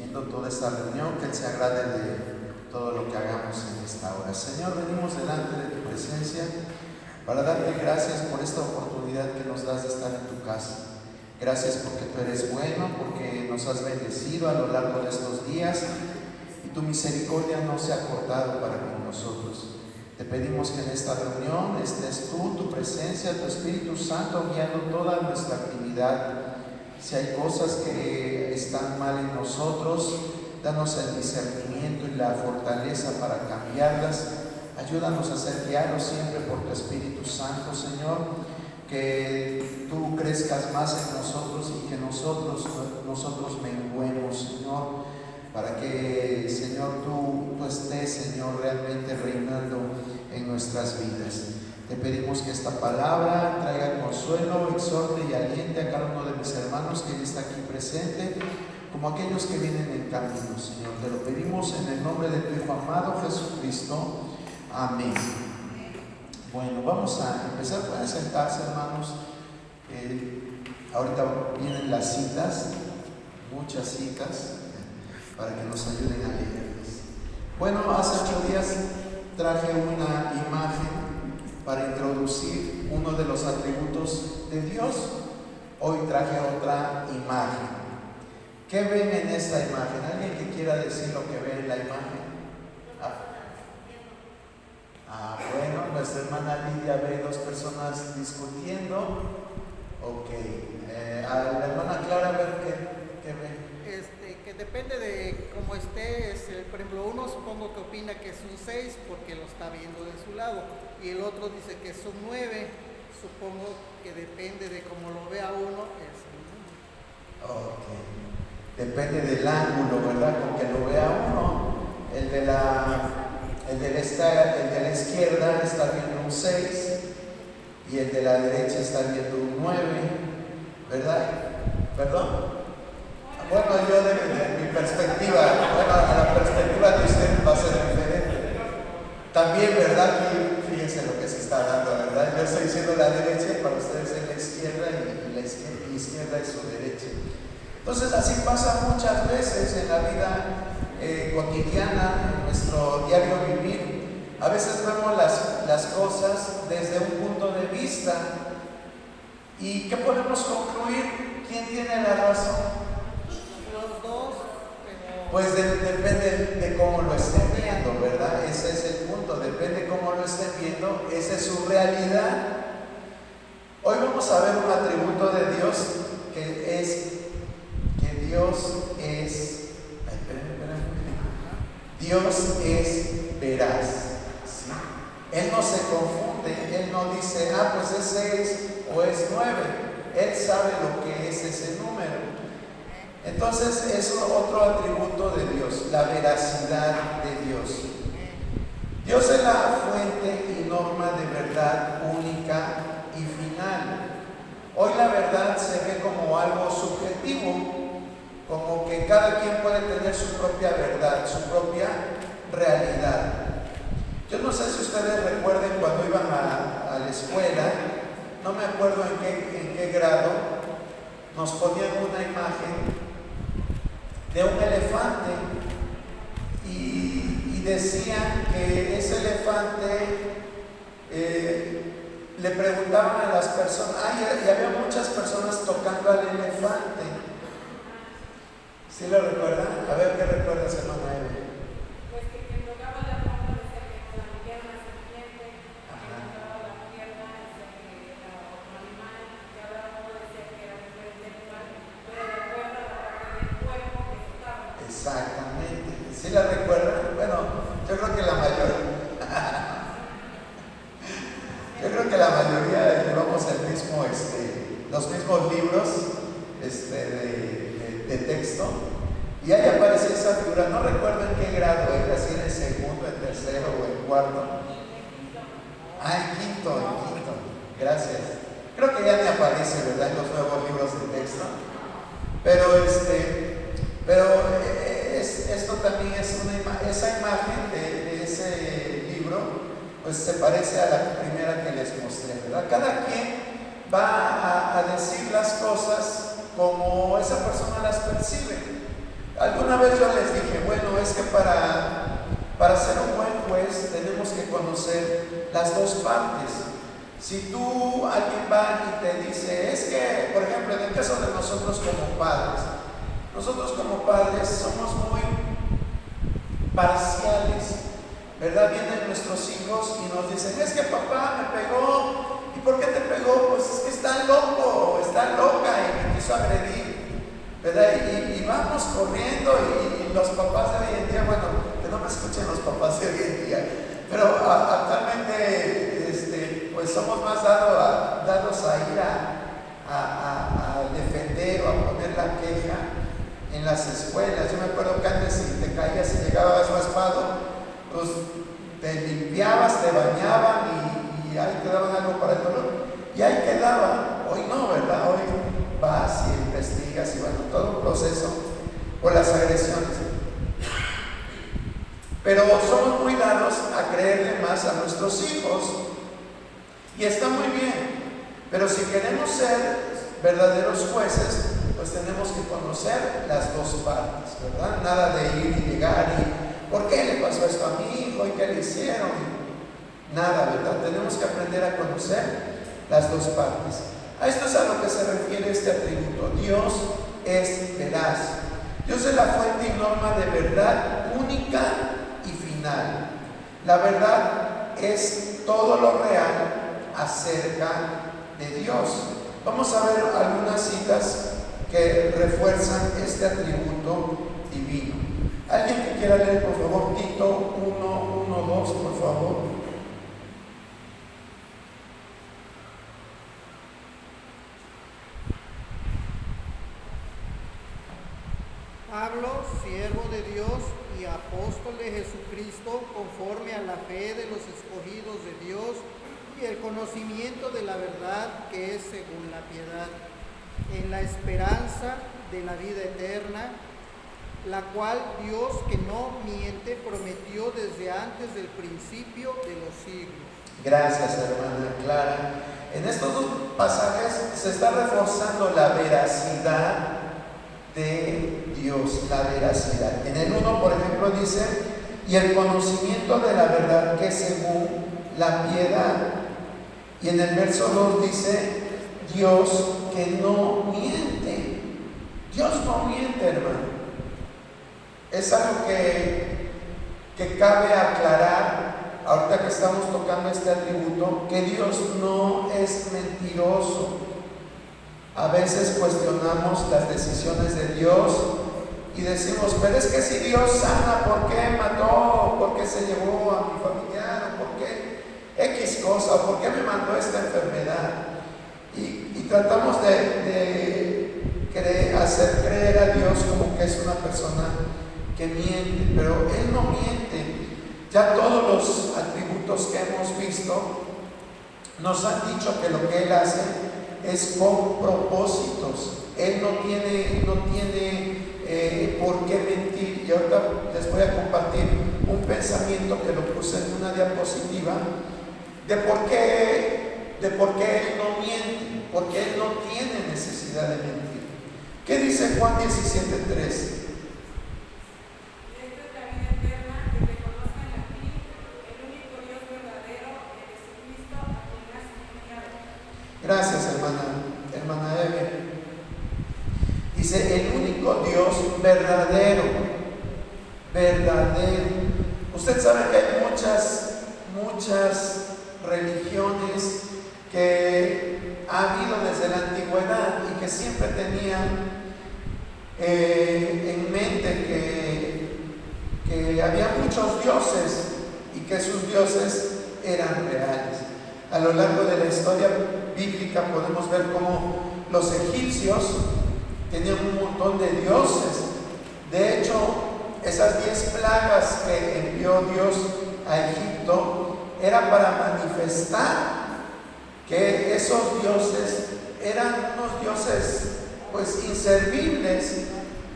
dirigiendo toda esta reunión, que Él se agrade de todo lo que hagamos en esta hora. Señor, venimos delante de tu presencia para darte gracias por esta oportunidad que nos das de estar en tu casa. Gracias porque tú eres bueno, porque nos has bendecido a lo largo de estos días y tu misericordia no se ha cortado para con nosotros. Te pedimos que en esta reunión estés tú, tu presencia, tu Espíritu Santo guiando toda nuestra actividad. Si hay cosas que están mal en nosotros, danos el discernimiento y la fortaleza para cambiarlas. Ayúdanos a ser guiados siempre por tu Espíritu Santo, Señor. Que tú crezcas más en nosotros y que nosotros menguemos, Señor, para que, Señor, tú estés, Señor, realmente reinando en nuestras vidas. Te pedimos que esta palabra traiga consuelo, exhorte y aliente a cada uno de mis hermanos que ya está aquí presente, como aquellos que vienen en camino, Señor. Te lo pedimos en el nombre de tu Hijo amado, Jesucristo. Amén. Bueno, vamos a empezar. Pueden sentarse, hermanos. Ahorita vienen las citas, muchas citas, para que nos ayuden a leerlas. Bueno, hace 8 días traje una imagen para introducir uno de los atributos de Dios. Hoy traje otra imagen. ¿Qué ven en esta imagen? ¿Alguien que quiera decir lo que ve en la imagen? Bueno, nuestra hermana Lidia ve 2 personas discutiendo. Ok. A la hermana Clara, a ver qué ve. Que depende de cómo esté. Por ejemplo, uno supongo que opina que es un 6 porque lo está viendo de su lado, y el otro dice que es un 9. Supongo que depende de cómo lo vea uno, es un 9. Ok. Depende del ángulo, ¿verdad? Con que lo vea uno. El de la izquierda está viendo un 6 y el de la derecha está viendo un 9, ¿verdad? ¿Perdón? Bueno, yo de mi perspectiva, a la perspectiva de usted va a ser diferente. También, ¿verdad? Y fíjense lo que se está dando, ¿verdad? Yo estoy diciendo la derecha y para ustedes es la izquierda y la izquierda es su derecha. Entonces así pasa muchas veces en la vida cotidiana, en nuestro diario vivir. A veces vemos las cosas desde un punto de vista. ¿Y qué podemos concluir? ¿Quién tiene la razón? Los dos. Pues depende de cómo lo estén viendo, ¿verdad? Ese es el punto, depende de cómo lo estén viendo, esa es su realidad. Hoy vamos a ver un atributo de Dios que Dios es veraz, ¿sí? Él no se confunde, Él no dice, pues es 6 o es 9. Él sabe lo que es ese número. Entonces es otro atributo de Dios, la veracidad de Dios. Dios es la fuente y norma de verdad única y final. Hoy la verdad se ve como algo subjetivo, como que cada quien puede tener su propia verdad, su propia realidad. Yo no sé si ustedes recuerden cuando iban a la escuela, no me acuerdo en qué grado, nos ponían una imagen de un elefante y decían que ese elefante, le preguntaban a las personas, y había muchas personas tocando al elefante. ¿Sí lo recuerdan? A ver, ¿qué recuerdas, hermana Eva? Pues que quien tocaba la mano decía que la mujer una serpiente, quien tocaba la pierna decía que era otro animal, y ahora uno decía que era diferente animal, pero de acuerdo a la parte del cuerpo que tocaba. Exactamente. ¿Sí la recuerdan? Bueno, yo creo que la mayoría llevamos los mismos libros de texto, y ahí aparece esa figura. No recuerdo en qué grado era, si en el segundo, en tercero o en cuarto. En quinto. Gracias. Creo que ya ni aparece, ¿verdad?, en los nuevos libros de texto. Pero esto también es esa imagen de ese libro, pues se parece a la primera que les mostré, ¿verdad? Cada quien va a decir las cosas como esa persona las percibe. Algunos Alguna vez yo les dije, bueno, es que para ser un buen juez tenemos que conocer las dos partes. Si alguien va y te dice, es que, por ejemplo, en el caso de nosotros como padres somos muy parciales, ¿verdad? Vienen nuestros hijos y nos dicen, es que papá me pegó. ¿Y por qué te pegó? Pues es que está loco o está loca y me quiso agredir, ¿verdad? Y vamos corriendo y los papás de hoy en día, bueno, que no me escuchen los papás de hoy en día, pero actualmente pues somos más dados a ir a defender o a poner la queja en las escuelas. Yo me acuerdo que antes si te caías y llegabas raspado, pues te limpiabas, te bañaban y ahí te daban algo para el dolor y ahí quedaba. Hoy no, ¿verdad? Hoy vas y investigas y bueno, todo un proceso por las agresiones. Pero somos muy dados a creerle más a nuestros hijos y está muy bien, pero si queremos ser verdaderos jueces, pues tenemos que conocer las dos partes, ¿verdad? Nada de ir y llegar y ¿por qué le pasó esto a mi hijo? ¿Y qué le hicieron? Nada, ¿verdad? Tenemos que aprender a conocer las dos partes. A esto es a lo que se refiere este atributo. Dios es veraz. Dios es la fuente y norma de verdad única y final. La verdad es todo lo real acerca de Dios. Vamos a ver algunas citas que refuerzan este atributo divino. ¿Alguien que quiera leer, por favor, Tito 1:1-2, por favor? Pablo, siervo de Dios y apóstol de Jesucristo, conforme a la fe de los escogidos de Dios y el conocimiento de la verdad que es según la piedad, en la esperanza de la vida eterna, la cual Dios, que no miente, prometió desde antes del principio de los siglos. Gracias, hermana Clara. En estos dos pasajes se está reforzando la veracidad de Dios, la veracidad. En el 1, por ejemplo, dice, y el conocimiento de la verdad que es según la piedad. Y en el verso 2 dice, Dios que no miente. Dios no miente, hermano. Es algo que cabe aclarar, ahorita que estamos tocando este atributo, que Dios no es mentiroso. A veces cuestionamos las decisiones de Dios y decimos, pero es que si Dios sana, ¿por qué mató? ¿Por qué se llevó a mi familiar? ¿Por qué X cosa? ¿Por qué me mandó esta enfermedad? Y tratamos de hacer creer a Dios como que es una persona que miente, pero Él no miente. Ya todos los atributos que hemos visto nos han dicho que lo que Él hace es con propósitos. Él no tiene por qué mentir. Y ahorita les voy a compartir un pensamiento que lo puse en una diapositiva de por qué Él no miente, porque Él no tiene necesidad de mentir. ¿Qué dice Juan 17:3? Gracias, hermana Eve. Dice, el único Dios verdadero. Usted sabe que hay muchas religiones que ha habido desde la antigüedad y que siempre tenían en mente que había muchos dioses y que sus dioses eran reales. A lo largo de la historia bíblica podemos ver cómo los egipcios tenían un montón de dioses. De hecho, esas 10 plagas que envió Dios a Egipto era para manifestar que esos dioses eran unos dioses pues inservibles,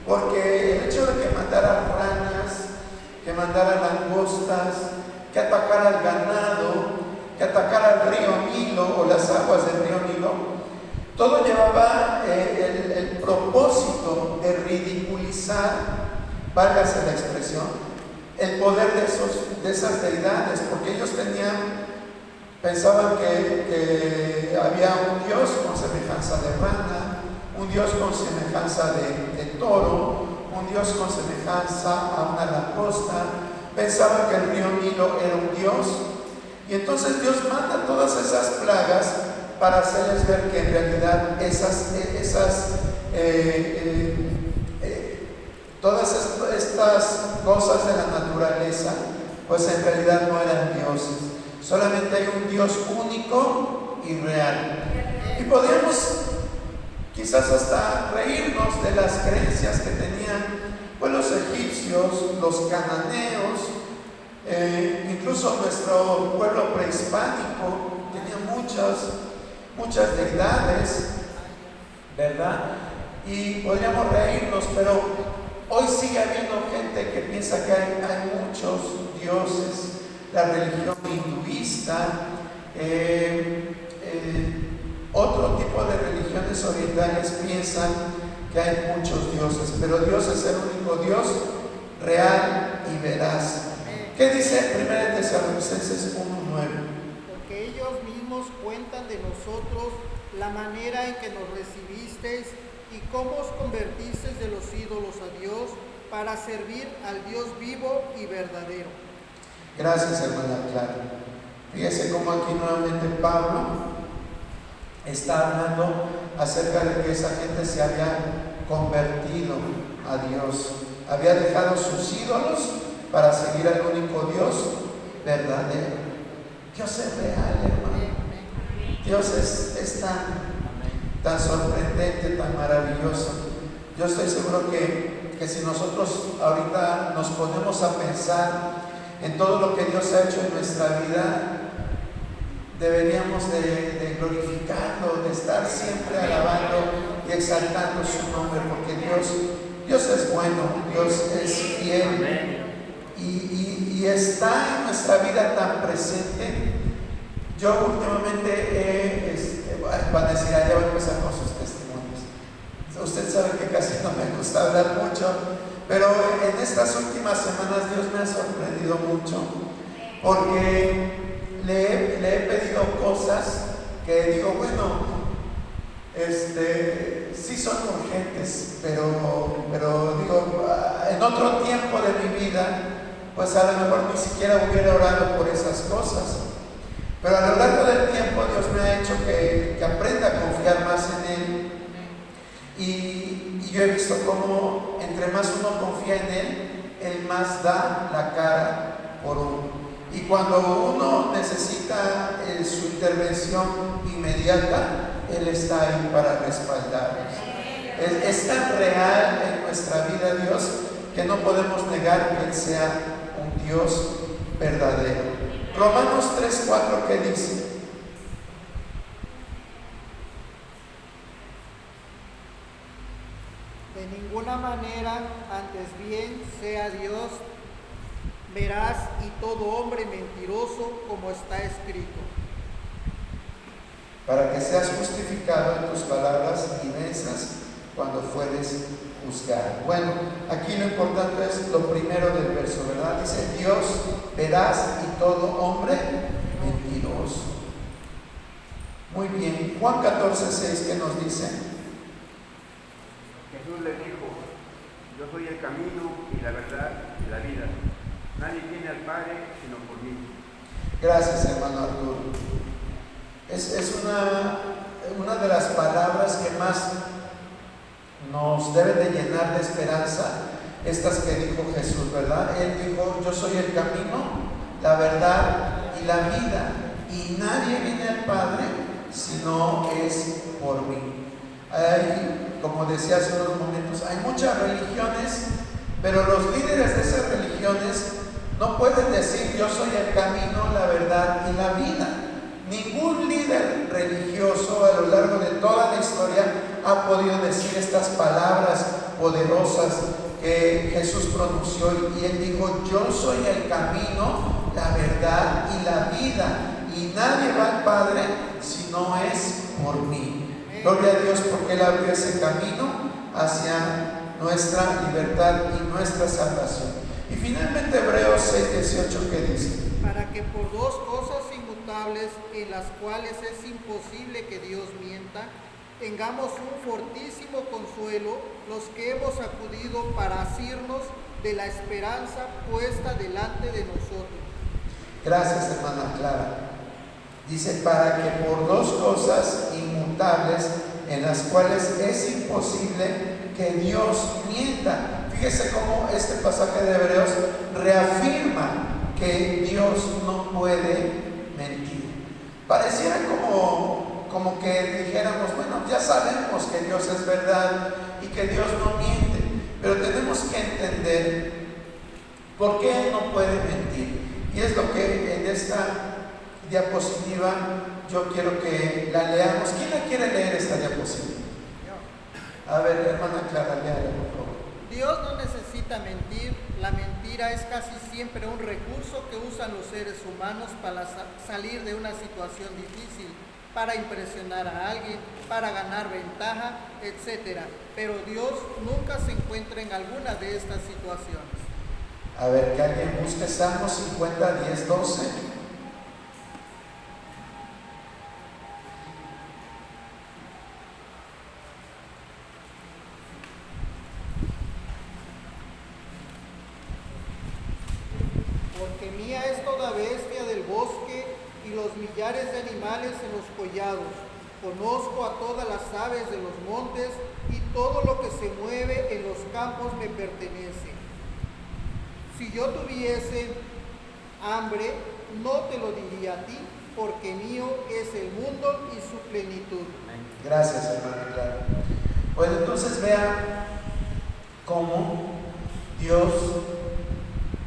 porque el hecho de que mandaran ranas, que mandaran langostas, que atacara al ganado, que atacara el río Nilo o las aguas del río Nilo, todo llevaba el propósito de ridiculizar válgase la expresión, el poder de esas deidades, porque ellos pensaban que había un Dios con semejanza de rana, un Dios con semejanza de toro, un Dios con semejanza a una langosta, pensaban que el río Nilo era un Dios, y entonces Dios manda todas esas plagas para hacerles ver que en realidad todas estas cosas de la naturaleza, pues en realidad no eran dioses. Solamente hay un Dios único y real. Y podríamos quizás hasta reírnos de las creencias que tenían pues los egipcios, los cananeos, incluso nuestro pueblo prehispánico tenía muchas deidades, ¿verdad? Y podríamos reírnos, pero hoy sigue habiendo gente que piensa que hay muchos dioses. La religión hinduista, otro tipo de religiones orientales piensan que hay muchos dioses, pero Dios es el único Dios real y veraz. ¿Qué dice 1 Tesalonicenses 1:9? Porque ellos mismos cuentan de nosotros la manera en que nos recibisteis y cómo os convertisteis de los ídolos a Dios para servir al Dios vivo y verdadero. Gracias, hermana Clara. Fíjese cómo aquí nuevamente Pablo está hablando acerca de que esa gente se había convertido a Dios, había dejado sus ídolos para seguir al único Dios verdadero. Dios es real, hermano. Dios es tan sorprendente, tan maravilloso. Yo estoy seguro que si nosotros ahorita nos ponemos a pensar en todo lo que Dios ha hecho en nuestra vida, deberíamos de glorificarlo, de estar siempre alabando y exaltando su nombre, porque Dios es bueno, Dios es fiel y está en nuestra vida tan presente. Yo últimamente van a decir, ya voy a empezar con sus testimonios. Usted sabe que casi no me gusta hablar mucho, pero en estas últimas semanas Dios me ha sorprendido mucho, porque le he pedido cosas que digo, bueno, sí son urgentes, pero digo, en otro tiempo de mi vida, pues a lo mejor ni siquiera hubiera orado por esas cosas. Pero a lo largo del tiempo Dios me ha hecho que aprenda a confiar más en Él. Y yo he visto cómo entre más uno confía en Él más da la cara por uno. Y cuando uno necesita su intervención inmediata, Él está ahí para respaldarnos. Es tan real en nuestra vida Dios que no podemos negar que Él sea un Dios verdadero. Romanos 3:4, ¿qué dice? De ninguna manera, antes bien sea Dios veraz y todo hombre mentiroso, como está escrito. Para que seas justificado en tus palabras y venzas cuando fueres juzgado. Bueno, aquí lo importante es lo primero del verso, ¿verdad? Dice Dios veraz y todo hombre mentiroso. Muy bien. Juan 14:6, ¿qué nos dice? Jesús le dijo, yo soy el camino y la verdad y la vida. Nadie viene al Padre sino por mí. Gracias, hermano Arturo. Es una de las palabras que más nos debe de llenar de esperanza, estas que dijo Jesús, ¿verdad? Él dijo, yo soy el camino, la verdad y la vida, y nadie viene al Padre si no es por mí. Como decía hace unos momentos, hay muchas religiones, pero los líderes de esas religiones no pueden decir yo soy el camino, la verdad y la vida. Ningún líder religioso a lo largo de toda la historia ha podido decir estas palabras poderosas que Jesús pronunció, y Él dijo, yo soy el camino, la verdad y la vida, y nadie va al Padre si no es por mí. Gloria a Dios porque Él abrió ese camino hacia nuestra libertad y nuestra salvación. Y finalmente Hebreos 6:18, ¿qué dice? Para que por dos cosas inmutables en las cuales es imposible que Dios mienta, tengamos un fortísimo consuelo los que hemos acudido para asirnos de la esperanza puesta delante de nosotros. Gracias, hermana Clara. Dice, para que por dos cosas inmutables en las cuales es imposible que Dios mienta. Fíjese cómo este pasaje de Hebreos reafirma que Dios no puede mentir. Pareciera como que dijéramos, bueno, ya sabemos que Dios es verdad y que Dios no miente, pero tenemos que entender por qué Él no puede mentir. Y es lo que en esta diapositiva yo quiero que la leamos. ¿Quién la quiere leer esta diapositiva? A ver, hermana Clara, léala, por favor. Dios no necesita mentir. La mentira es casi siempre un recurso que usan los seres humanos para salir de una situación difícil, para impresionar a alguien, para ganar ventaja, etc. Pero Dios nunca se encuentra en alguna de estas situaciones. A ver, que alguien busque Salmo 50, 10, 12. Porque mía es toda bestia del bosque y los millares de animales en los collados. Conozco a todas las aves de los montes y todo lo que se mueve en los campos me pertenece. Si yo tuviese hambre, no te lo diría a ti, porque mío es el mundo y su plenitud. Gracias, hermana Clara. Pues entonces vean cómo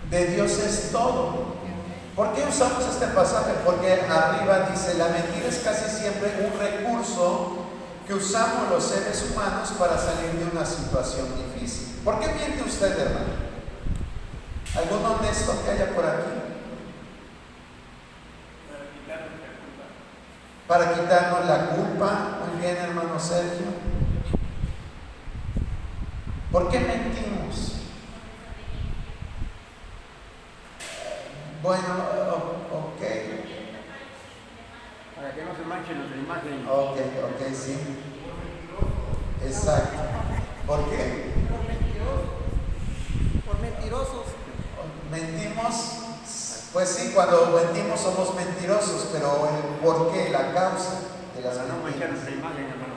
de Dios es todo. ¿Por qué usamos este pasaje? Porque arriba dice, la mentira es casi siempre un recurso que usamos los seres humanos para salir de una situación difícil. ¿Por qué miente usted, hermano? ¿Algún honesto que haya por aquí? Para quitarnos la culpa. Muy bien, hermano Sergio. ¿Por qué mentimos? Bueno, ok. Para que no se manche nuestra imagen. Ok, sí. Exacto. ¿Por qué? Por mentirosos. Mentimos, pues sí, cuando mentimos somos mentirosos, pero el por qué, la causa de las Para no manchar mentiras. nuestra imagen, hermano.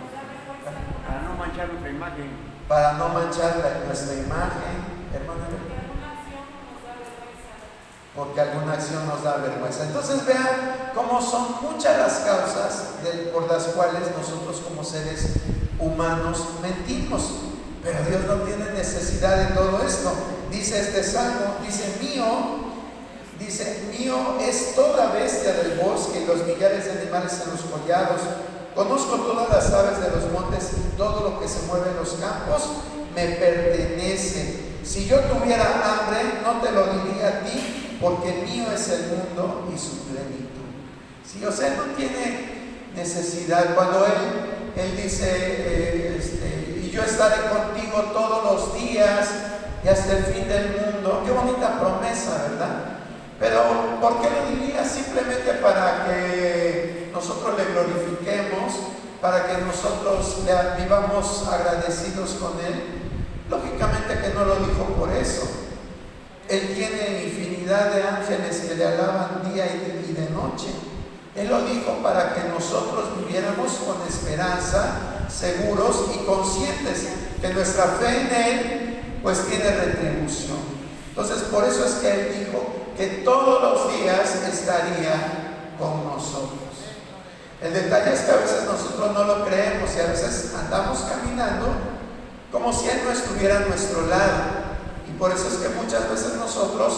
Para no manchar nuestra imagen. Para no manchar nuestra imagen, hermano. Porque alguna acción nos da vergüenza. Entonces vean cómo son muchas las causas por las cuales nosotros como seres humanos mentimos. Pero Dios no tiene necesidad de todo esto. Dice este salmo, dice mío es toda bestia del bosque y los millares de animales en los collados. Conozco todas las aves de los montes y todo lo que se mueve en los campos me pertenece. Si yo tuviera hambre, no te lo diría a ti, porque mío es el mundo y su plenitud. Sí, o sea, no tiene necesidad. Cuando Él dice, y yo estaré contigo todos los días y hasta el fin del mundo. Qué bonita promesa, ¿verdad? Pero ¿por qué lo diría? Simplemente para que nosotros le glorifiquemos, para que nosotros vivamos agradecidos con Él. Lógicamente que no lo dijo por eso. Él tiene infinidad de ángeles que le alaban día y de noche. Él lo dijo para que nosotros viviéramos con esperanza, seguros y conscientes que nuestra fe en Él pues tiene retribución. Entonces por eso es que Él dijo que todos los días estaría con nosotros. El detalle es que a veces nosotros no lo creemos y a veces andamos caminando como si Él no estuviera a nuestro lado. Y por eso es que muchas veces nosotros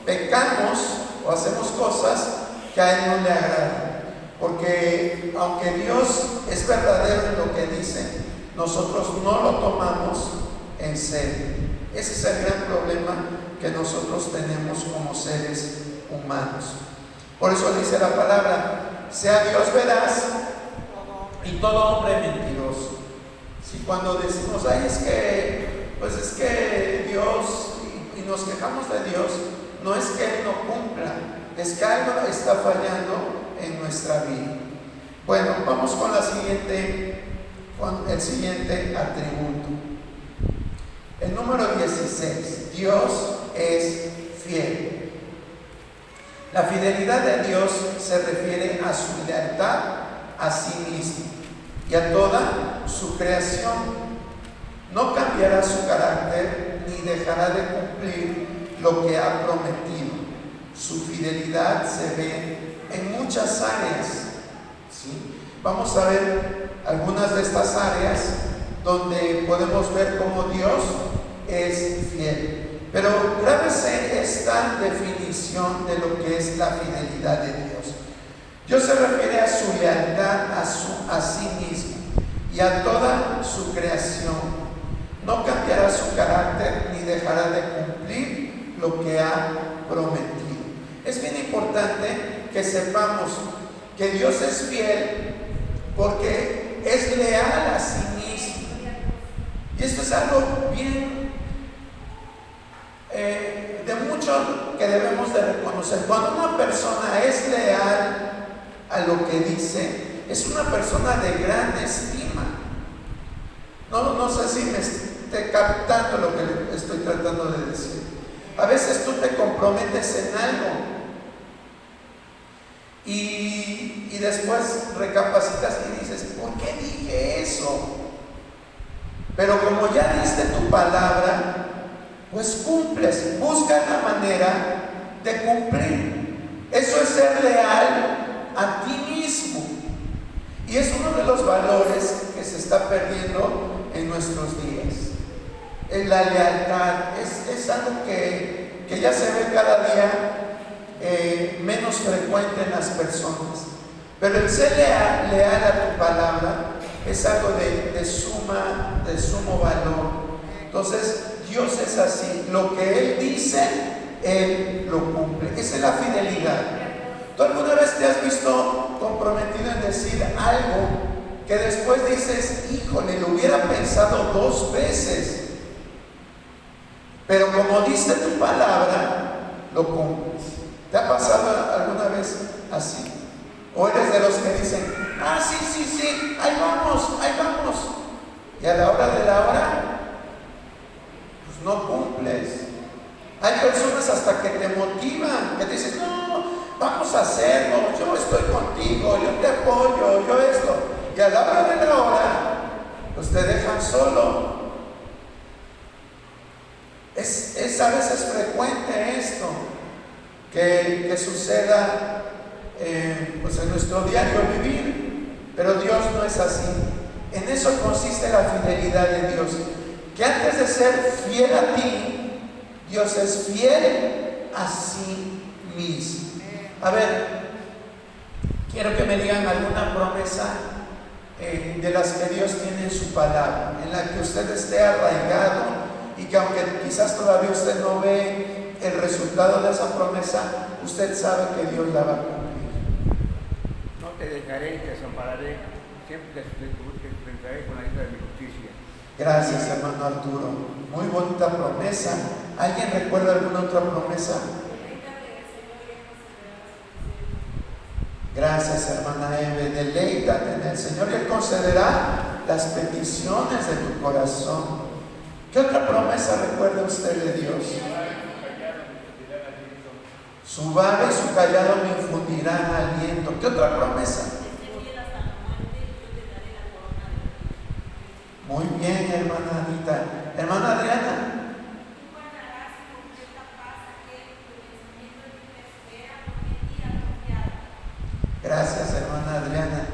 pecamos o hacemos cosas que a Él no le agradan. Porque aunque Dios es verdadero en lo que dice, nosotros no lo tomamos en serio. Ese es el gran problema que nosotros tenemos como seres humanos. Por eso dice la palabra, sea Dios veraz y todo hombre mentiroso. Si cuando decimos, ay, es que pues es que Dios, y nos quejamos de Dios, no es que Él no cumpla, es que algo está fallando en nuestra vida. Bueno, vamos con el siguiente atributo. El número 16, Dios es fiel. La fidelidad de Dios se refiere a su lealtad a sí mismo y a toda su creación. No cambiará su carácter ni dejará de cumplir lo que ha prometido. Su fidelidad se ve en muchas áreas, ¿sí? Vamos a ver algunas de estas áreas donde podemos ver cómo Dios es fiel. Pero grábese esta definición de lo que es la fidelidad de Dios. Dios se refiere a su lealtad a sí mismo y a toda su creación. No cambiará su carácter ni dejará de cumplir lo que ha prometido. Es bien importante que sepamos que Dios es fiel porque es leal a sí mismo. Y esto es algo bien de mucho que debemos de reconocer. Cuando una persona es leal a lo que dice, es una persona de gran estima. No sé si me esté captando lo que estoy tratando de decir. A veces tú te comprometes en algo y después recapacitas y dices, ¿por qué dije eso? Pero como ya diste tu palabra, pues cumples, buscas la manera de cumplir. Eso es ser leal a ti mismo. Y es uno de los valores que se está perdiendo en nuestros días. La lealtad es algo que ya se ve cada día menos frecuente en las personas. Pero el ser leal a tu palabra es algo de sumo valor. Entonces, Dios es así. Lo que Él dice, Él lo cumple. Esa es la fidelidad. ¿Tú alguna vez te has visto comprometido en decir algo que después dices, híjole, lo hubiera pensado 2 veces? Pero como diste tu palabra, lo cumples. ¿Te ha pasado alguna vez así? ¿O eres de los que dicen, sí, ahí vamos? Y a la hora de la hora, pues no cumples. Hay personas hasta que te motivan, que te dicen, no, vamos a hacerlo, yo estoy contigo, yo te apoyo, yo esto. Y a la hora de la hora, pues te dejan solo. Es a veces frecuente esto, que suceda pues en nuestro diario vivir, pero Dios no es así. En eso consiste la fidelidad de Dios, que antes de ser fiel a ti, Dios es fiel a sí mismo. A ver, quiero que me digan alguna promesa de las que Dios tiene en su palabra, en la que usted esté arraigado y que aunque quizás todavía usted no ve el resultado de esa promesa, usted sabe que Dios la va a cumplir. No te dejaré y te desampararé, siempre te enfrentaré con la isla de mi justicia. Gracias, hermano Arturo. Muy bonita promesa. ¿Alguien recuerda alguna otra promesa? Gracias, hermana Eve. Deleítate en el Señor y Él concederá las peticiones de tu corazón. ¿Qué otra promesa recuerda usted de Dios? Su vara y su callado me infundirán aliento. ¿Qué otra promesa? Muy bien, hermana Anita. Hermana Adriana. Gracias, hermana Adriana.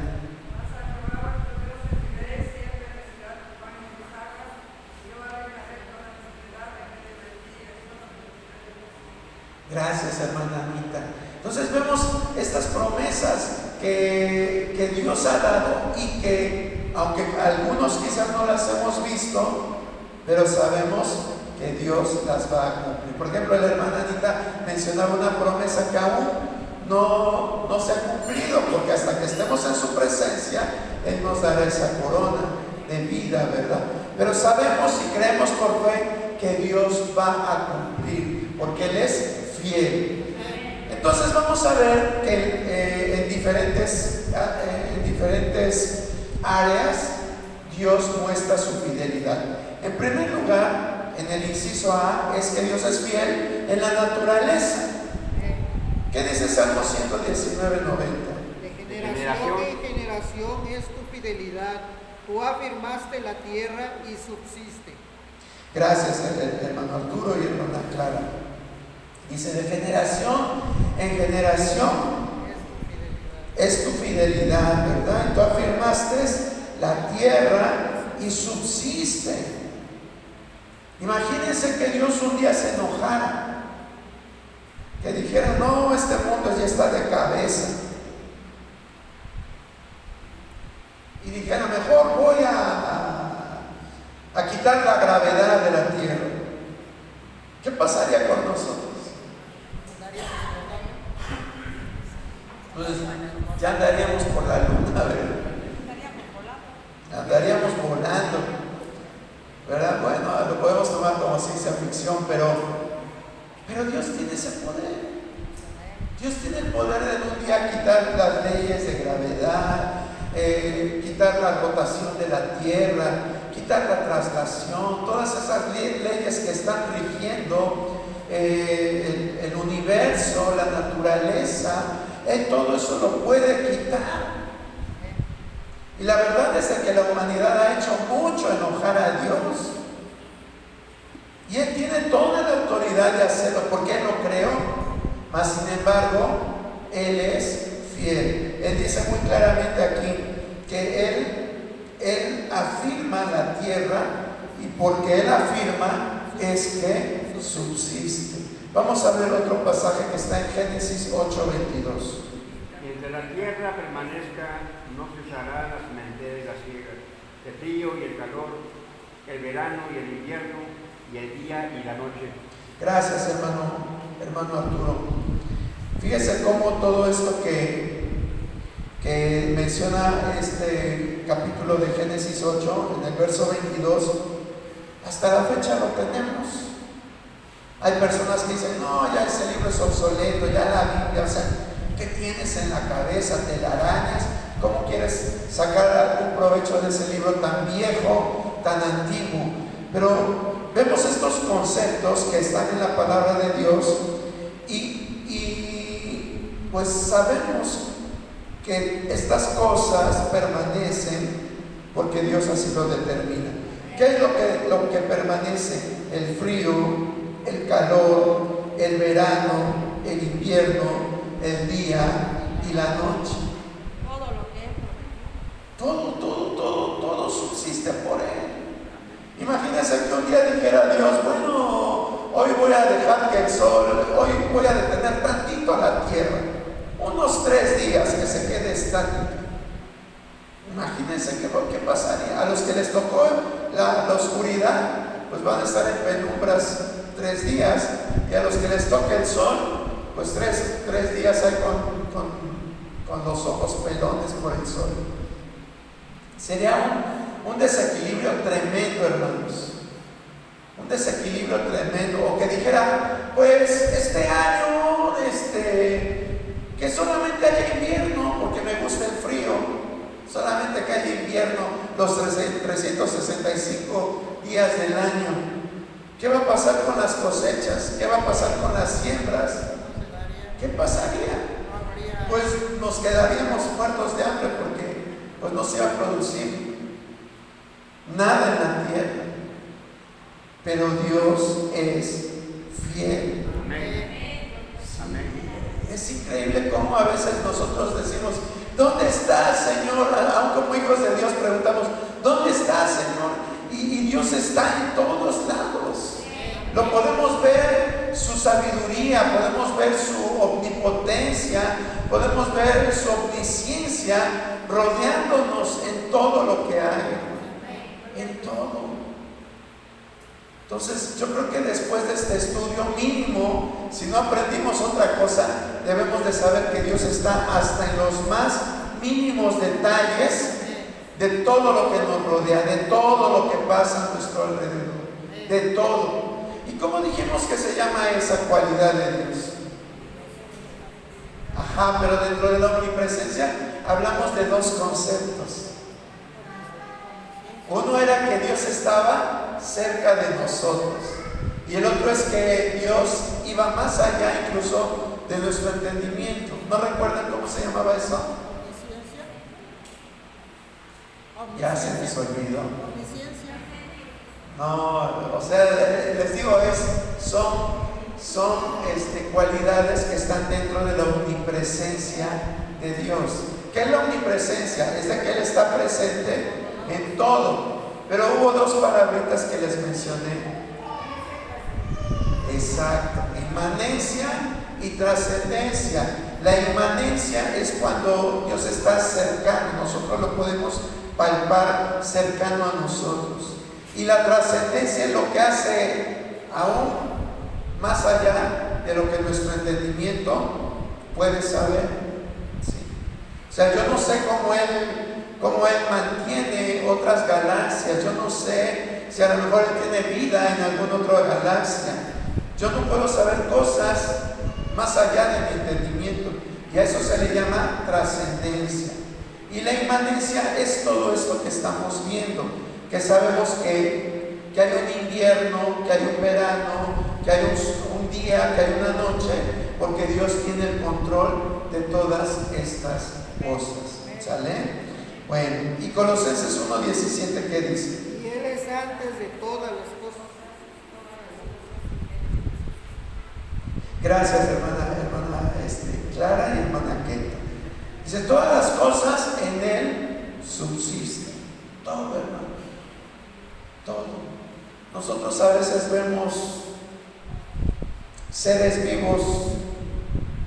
Gracias, hermana Anita. Entonces vemos estas promesas que Dios ha dado y que, aunque algunos quizás no las hemos visto, pero sabemos que Dios las va a cumplir. Por ejemplo, la hermana Anita mencionaba una promesa que aún no se ha cumplido, porque hasta que estemos en su presencia, Él nos dará esa corona de vida, ¿verdad? pero sabemos y creemos por fe que Dios va a cumplir, porque Él es fiel. Entonces vamos a ver que en diferentes áreas Dios muestra su fidelidad. En primer lugar, en el inciso A, es que Dios es fiel en la naturaleza. ¿Qué dice Salmo 119:90? De generación en generación es tu fidelidad. Tú afirmaste la tierra y subsiste. Gracias, hermano Arturo y hermana Clara. Dice, de generación en generación es tu fidelidad, ¿verdad? Y tú afirmaste la tierra y subsiste. Imagínense que Dios un día se enojara, que dijera, no, este mundo ya está de cabeza, y dijera, mejor voy a quitar la gravedad de la tierra. ¿Qué pasaría con nosotros? Pues ya andaríamos por la luna, ¿verdad? Andaríamos volando, ¿verdad? Bueno, lo podemos tomar como ciencia ficción, pero Dios tiene ese poder. Dios tiene el poder de en un día quitar las leyes de gravedad, quitar la rotación de la tierra, quitar la traslación, todas esas leyes que están rigiendo el universo, la naturaleza. Él todo eso lo puede quitar. Y la verdad es que la humanidad ha hecho mucho enojar a Dios. Y Él tiene toda la autoridad de hacerlo porque Él lo creó. Mas sin embargo, Él es fiel. Él dice muy claramente aquí que Él afirma la tierra, y porque Él afirma es que subsiste. Vamos a ver otro pasaje que está en Génesis 8:22. Mientras la tierra permanezca, no cesará la sementera y la siega, el frío y el calor, el verano y el invierno, y el día y la noche. Gracias, hermano Arturo. Fíjese cómo todo esto que menciona este capítulo de Génesis 8, en el verso 22, hasta la fecha lo tenemos. Hay personas que dicen, no, ya ese libro es obsoleto, ya la Biblia, o sea, ¿qué tienes en la cabeza? ¿Telarañas? ¿Cómo quieres sacar algún provecho de ese libro tan viejo, tan antiguo? Pero vemos estos conceptos que están en la palabra de Dios y pues sabemos que estas cosas permanecen porque Dios así lo determina. ¿Qué es lo que permanece? El frío, el calor, el verano, el invierno, el día y la noche. Todo lo que es. Todo subsiste por Él. Imagínense que un día dijera Dios, bueno, hoy voy a dejar que el sol, hoy voy a detener tantito la tierra, unos 3 días que se quede estática. Imagínense qué pasaría. A los que les tocó la oscuridad, pues van a estar en penumbras 3 días, y a los que les toque el sol, pues tres días hay con los ojos pelones por el sol. Sería un desequilibrio tremendo, hermanos. Un desequilibrio tremendo. O que dijera, pues este año, que solamente haya invierno, porque me gusta el frío. Solamente que haya invierno los 365 días del año. ¿Qué va a pasar con las cosechas? ¿Qué va a pasar con las siembras? ¿Qué pasaría? Pues nos quedaríamos muertos de hambre porque pues no se iba a producir nada en la tierra. Pero Dios es fiel. Amén. Amén. Es increíble cómo a veces nosotros decimos, ¿dónde estás, Señor? Aún como hijos de Dios preguntamos, ¿dónde estás, Señor? Y Dios está en todos lados. Lo podemos ver su sabiduría, podemos ver su omnipotencia, podemos ver su omnisciencia rodeándonos en todo lo que hay. En todo. Entonces yo creo que después de este estudio mínimo, si no aprendimos otra cosa, debemos de saber que Dios está hasta en los más mínimos detalles de todo lo que nos rodea, de todo lo que pasa a nuestro alrededor, de todo. ¿Y cómo dijimos que se llama esa cualidad de Dios? Ajá, pero dentro de la omnipresencia hablamos de dos conceptos. Uno era que Dios estaba cerca de nosotros, y el otro es que Dios iba más allá incluso de nuestro entendimiento. ¿No recuerdan cómo se llamaba eso? Ya se les olvidó. No, o sea, les digo, son cualidades que están dentro de la omnipresencia de Dios. ¿Qué es la omnipresencia? Es de que Él está presente en todo. Pero hubo dos palabritas que les mencioné. Exacto, inmanencia y trascendencia. La inmanencia es cuando Dios está cercano, nosotros lo podemos palpar cercano a nosotros. Y la trascendencia es lo que hace aún más allá de lo que nuestro entendimiento puede saber. ¿Sí? O sea, yo no sé cómo Él mantiene otras galaxias. Yo no sé si a lo mejor Él tiene vida en alguna otra galaxia. Yo no puedo saber cosas más allá de mi entendimiento, y a eso se le llama trascendencia. Y la inmanencia es todo esto que estamos viendo, que sabemos que hay un invierno, que hay un verano, que hay un día, que hay una noche, porque Dios tiene el control de todas estas cosas. ¿Sale? Bueno, y Colosenses 1:17, ¿qué dice? Y Él es antes de todas las cosas. Gracias, hermana Clara y hermana Keta. Dice, todas las cosas en Él subsisten. Todo, hermano. Todo. Nosotros a veces vemos seres vivos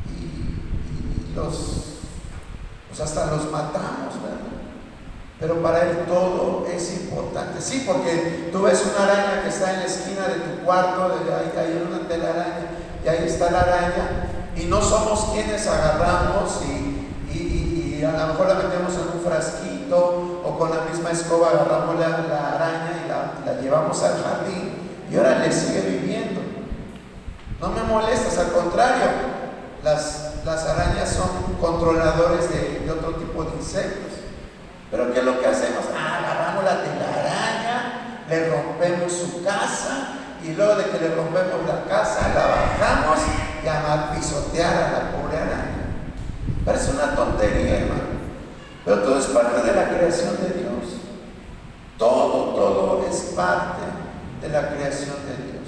y pues hasta los matamos, ¿verdad? Pero para Él todo es importante. Sí, porque tú ves una araña que está en la esquina de tu cuarto, hay una telaraña, y ahí está la araña, y no somos quienes agarramos y a lo mejor la metemos en un frasquito, o con la misma escoba agarramos la araña y la llevamos al jardín, y ahora le sigue viviendo. No me molestas, al contrario, las arañas son controladores de otro tipo de insectos. Pero ¿qué es lo que hacemos? Agarramos la telaraña, le rompemos su casa, y luego de que le rompemos la casa, la bajamos y a pisotear a la pobre araña. Parece una tontería, hermano, pero todo es parte de la creación de Dios. Todo es parte de la creación de Dios.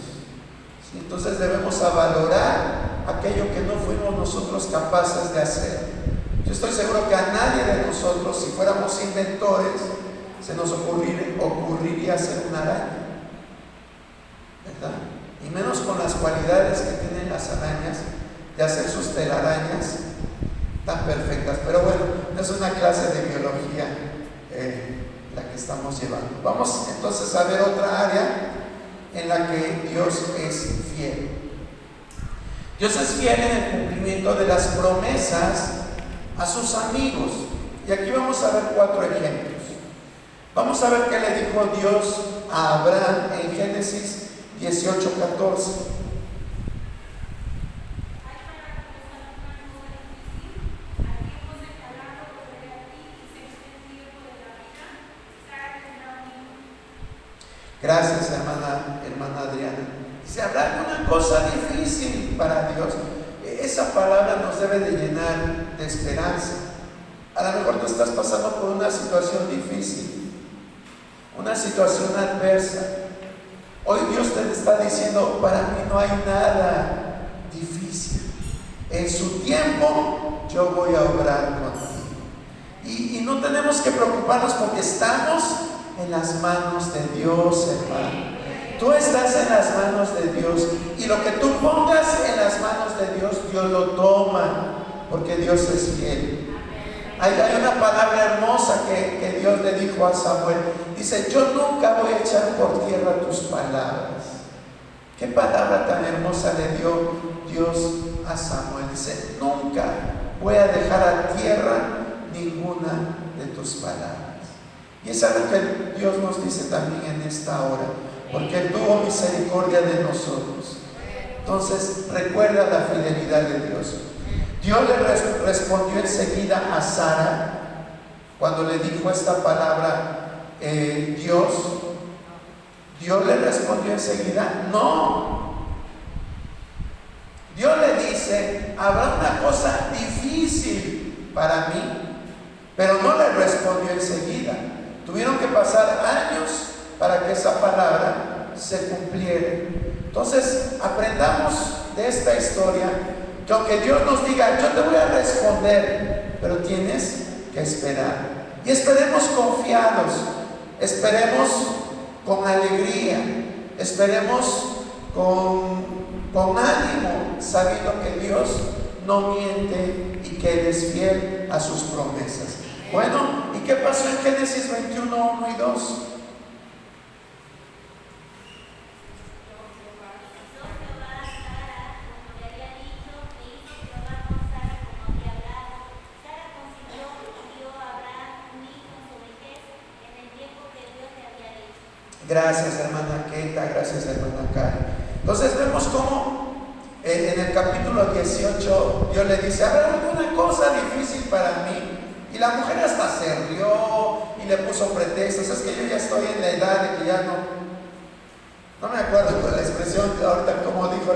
¿Sí? Entonces debemos valorar aquello que no fuimos nosotros capaces de hacer. Yo estoy seguro que a nadie de nosotros, si fuéramos inventores, se nos ocurriría hacer una araña, ¿verdad? Y menos con las cualidades que tienen las arañas de hacer sus telarañas tan perfectas. Pero bueno, no es una clase de biología la que estamos llevando. Vamos entonces a ver otra área en la que Dios es fiel. Dios es fiel en el cumplimiento de las promesas a sus amigos. Y aquí vamos a ver 4 ejemplos. Vamos a ver qué le dijo Dios a Abraham en Génesis 18:14. Gracias, hermana Adriana. Si habrá alguna cosa difícil para Dios, esa palabra nos debe de llenar de esperanza. A lo mejor tú estás pasando por una situación difícil, una situación adversa. Hoy Dios te está diciendo, para mí no hay nada difícil. En su tiempo yo voy a obrar contigo. Y no tenemos que preocuparnos porque estamos en las manos de Dios, hermano. Tú estás en las manos de Dios, y lo que tú pongas en las manos de Dios, Dios lo toma, porque Dios es fiel. Hay una palabra hermosa que Dios le dijo a Samuel. Dice, yo nunca voy a echar por tierra tus palabras. Qué palabra tan hermosa le dio Dios a Samuel. Dice, nunca voy a dejar a tierra ninguna de tus palabras. Y es algo que Dios nos dice también en esta hora, porque Él tuvo misericordia de nosotros. Entonces, recuerda la fidelidad de Dios. Dios le respondió enseguida a Sara cuando le dijo esta palabra, Dios le respondió enseguida, no. Dios le dice, habrá una cosa difícil para mí, pero no le respondió enseguida. Tuvieron que pasar años para que esa palabra se cumpliera. Entonces, aprendamos de esta historia que aunque Dios nos diga, yo te voy a responder, pero tienes que esperar. Y esperemos confiados, esperemos con alegría, esperemos con ánimo, sabiendo que Dios no miente y que Él es fiel a sus promesas. Bueno, ¿y qué pasó en Génesis 21, 1 y 2? Gracias, hermana Keita, gracias, hermana Karen. Entonces vemos cómo en el capítulo 18 Dios le dice, habrá alguna cosa difícil para mí. Y la mujer hasta se rió y le puso pretextos. Es que yo ya estoy en la edad de que ya no me acuerdo con la expresión ahorita como dijo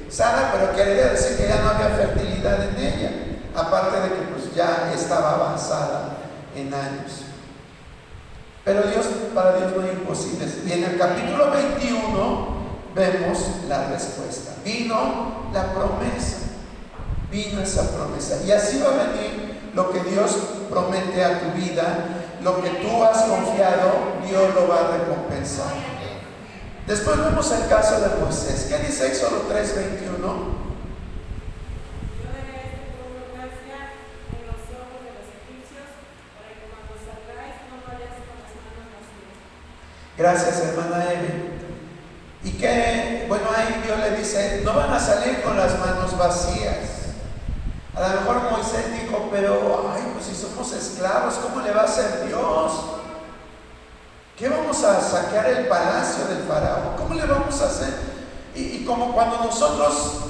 Sara, pero quería decir que ya no había fertilidad en ella, aparte de que pues ya estaba avanzada en años. Pero para Dios no hay imposibles. Y en el capítulo 21 vemos la respuesta. Vino la promesa. Vino esa promesa. Y así va a venir lo que Dios promete a tu vida. Lo que tú has confiado, Dios lo va a recompensar. Después vemos el caso de Moisés. ¿Qué dice Éxodo 3:21? Gracias, hermana Eve. Y que, bueno, ahí Dios le dice, no van a salir con las manos vacías. A lo mejor Moisés dijo, pero, pues si somos esclavos, ¿cómo le va a hacer Dios? ¿Qué vamos a saquear el palacio del faraón? ¿Cómo le vamos a hacer? Y como cuando nosotros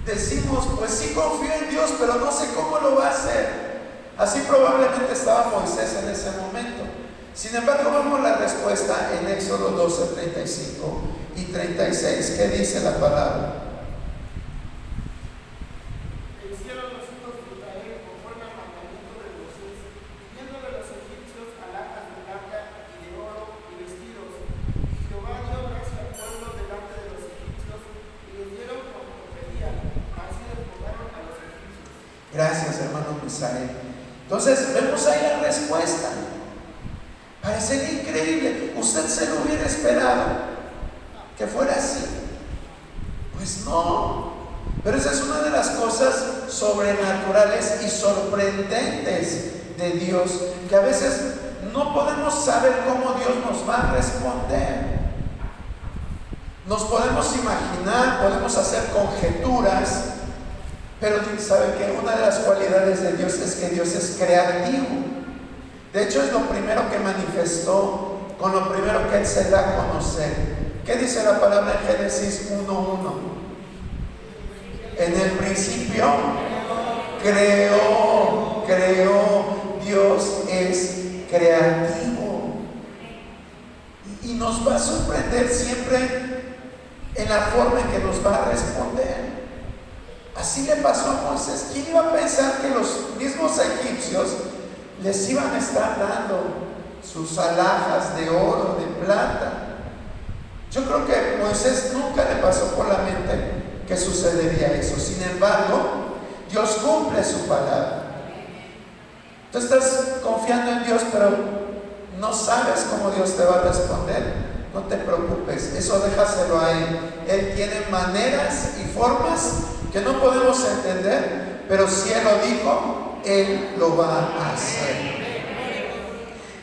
decimos, pues sí confío en Dios, pero no sé cómo lo va a hacer. Así probablemente estaba Moisés en ese momento. Sin embargo, vemos la respuesta en Éxodo 12, 35 y 36. ¿Qué dice la palabra? E hicieron los hijos de Israel conforme al mandamiento de Moisés, pidiéndole a los egipcios alhajas de plata y de oro y vestidos. Y Jehová dio gracia al pueblo delante de los egipcios y les dieron como pedían. Así despojaron a los egipcios. Gracias, hermano Misael. Entonces, vemos ahí la respuesta. Parecería increíble. ¿Usted se lo hubiera esperado que fuera así? Pues no. Pero esa es una de las cosas sobrenaturales y sorprendentes de Dios, que a veces no podemos saber cómo Dios nos va a responder. Nos podemos imaginar, podemos hacer conjeturas, pero ¿sabe qué? Una de las cualidades de Dios es que Dios es creativo. De hecho, es lo primero que manifestó, con lo primero que Él se da a conocer. ¿Qué dice la palabra en Génesis 1:1? En el principio creó. Dios es creativo. Y nos va a sorprender siempre en la forma en que nos va a responder. Así le pasó a Moisés. ¿Quién iba a pensar que los mismos egipcios les iban a estar dando sus alhajas de oro, de plata? Yo creo que a Moisés nunca le pasó por la mente que sucedería eso. Sin embargo, Dios cumple su palabra. Tú estás confiando en Dios, pero no sabes cómo Dios te va a responder. No te preocupes, eso déjaselo a Él. Él tiene maneras y formas que no podemos entender, pero si Él lo dijo, Él lo va a hacer.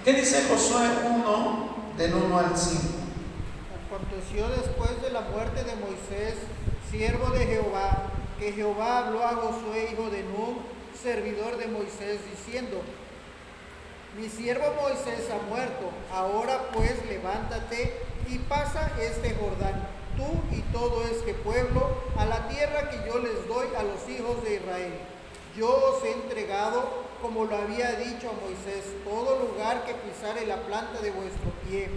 ¿Qué dice Josué 1, del 1 al 5? Aconteció después de la muerte de Moisés, siervo de Jehová, que Jehová habló a Josué, hijo de Nun, servidor de Moisés, diciendo: mi siervo Moisés ha muerto, ahora pues levántate y pasa este Jordán, tú y todo este pueblo, a la tierra que yo les doy a los hijos de Israel. Yo os he entregado, como lo había dicho a Moisés, todo lugar que pisare la planta de vuestro pie,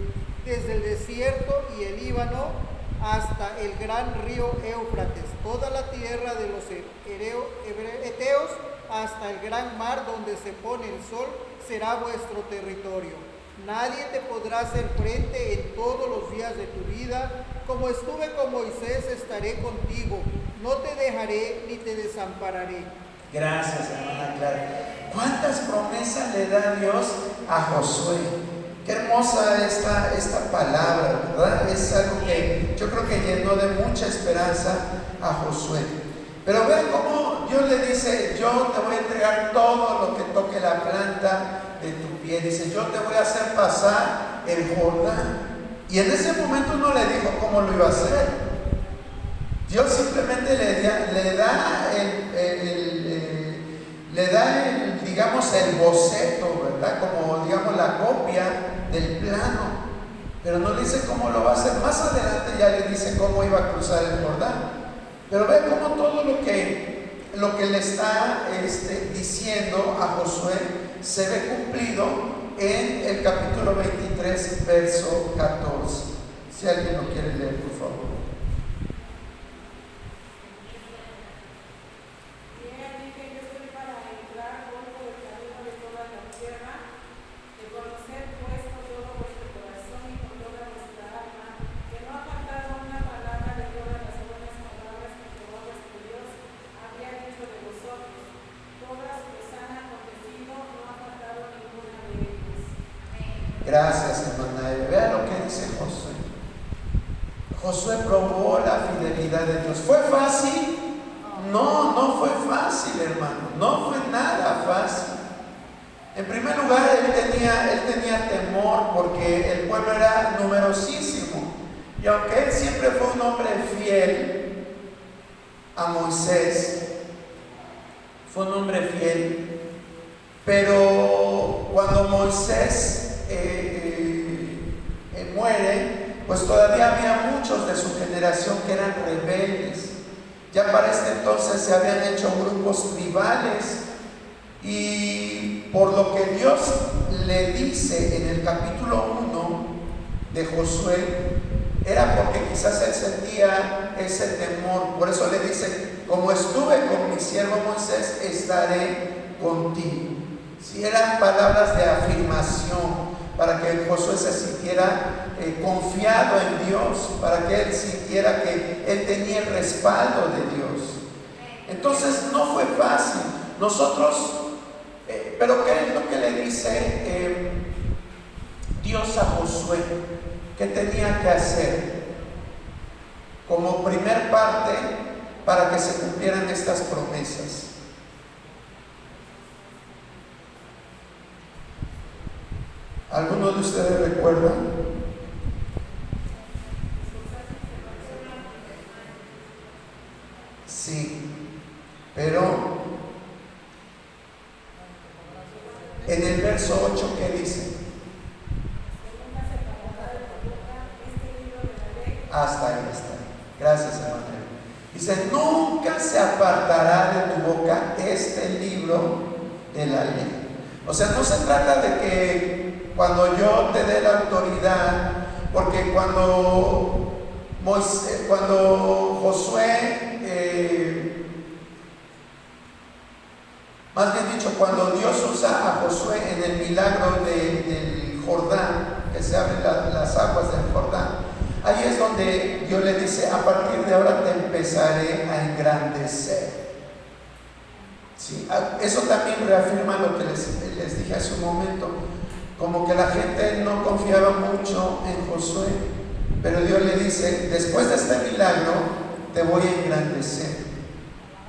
desde el desierto y el Líbano hasta el gran río Éufrates, toda la tierra de los Eteos, hasta el gran mar donde se pone el sol, será vuestro territorio. Nadie te podrá hacer frente en todos los días de tu vida. Como estuve con Moisés, estaré contigo. No te dejaré ni te desampararé. Gracias, hermana Clara. ¿Cuántas promesas le da Dios a Josué? Qué hermosa esta palabra, ¿verdad? Es algo que yo creo que llenó de mucha esperanza a Josué. Pero vean cómo Dios le dice: yo te voy a entregar todo lo que toque la planta de tu pie. Dice: yo te voy a hacer pasar el Jordán. Y en ese momento no le dijo cómo lo iba a hacer. Dios simplemente le da digamos, el boceto, ¿verdad? Como, digamos, la copia del plano. Pero no dice cómo lo va a hacer. Más adelante ya le dice cómo iba a cruzar el Jordán. Pero ve cómo todo lo que le está diciendo a Josué se ve cumplido en el capítulo 23, verso 14. Si alguien lo quiere leer, por favor. Gracias, hermana. Vea lo que dice Josué. Josué probó la fidelidad de Dios. ¿Fue fácil? No, no fue fácil, hermano. No fue nada fácil. En primer lugar, él tenía temor porque el pueblo era numerosísimo. Y aunque él siempre fue un hombre fiel a Moisés, fue un hombre fiel, pero cuando Moisés muere, pues todavía había muchos de su generación que eran rebeldes. Ya para este entonces se habían hecho grupos tribales, y por lo que Dios le dice en el capítulo 1 de Josué, era porque quizás él sentía ese temor. Por eso le dice: como estuve con mi siervo Moisés, estaré contigo. Si eran palabras de afirmación, para que Josué se sintiera confiado en Dios, para que él sintiera que él tenía el respaldo de Dios. Entonces no fue fácil. Nosotros, pero ¿qué es lo que le dice Dios a Josué? ¿Qué tenía que hacer? Como primer parte, para que se cumplieran estas promesas. ¿Alguno de ustedes recuerda? Sí, pero en el verso 8, ¿qué dice? Hasta ahí está. Gracias, hermano. Dice: nunca se apartará de tu boca este libro de la ley. O sea, no se trata de que cuando yo te dé la autoridad, porque cuando Josué, más bien dicho, cuando Dios usa a Josué en el milagro del Jordán, que se abren las aguas del Jordán, ahí es donde Dios le dice: a partir de ahora te empezaré a engrandecer. Sí, eso también reafirma lo que les dije hace un momento, como que la gente no confiaba mucho en Josué, pero Dios le dice: después de este milagro te voy a engrandecer.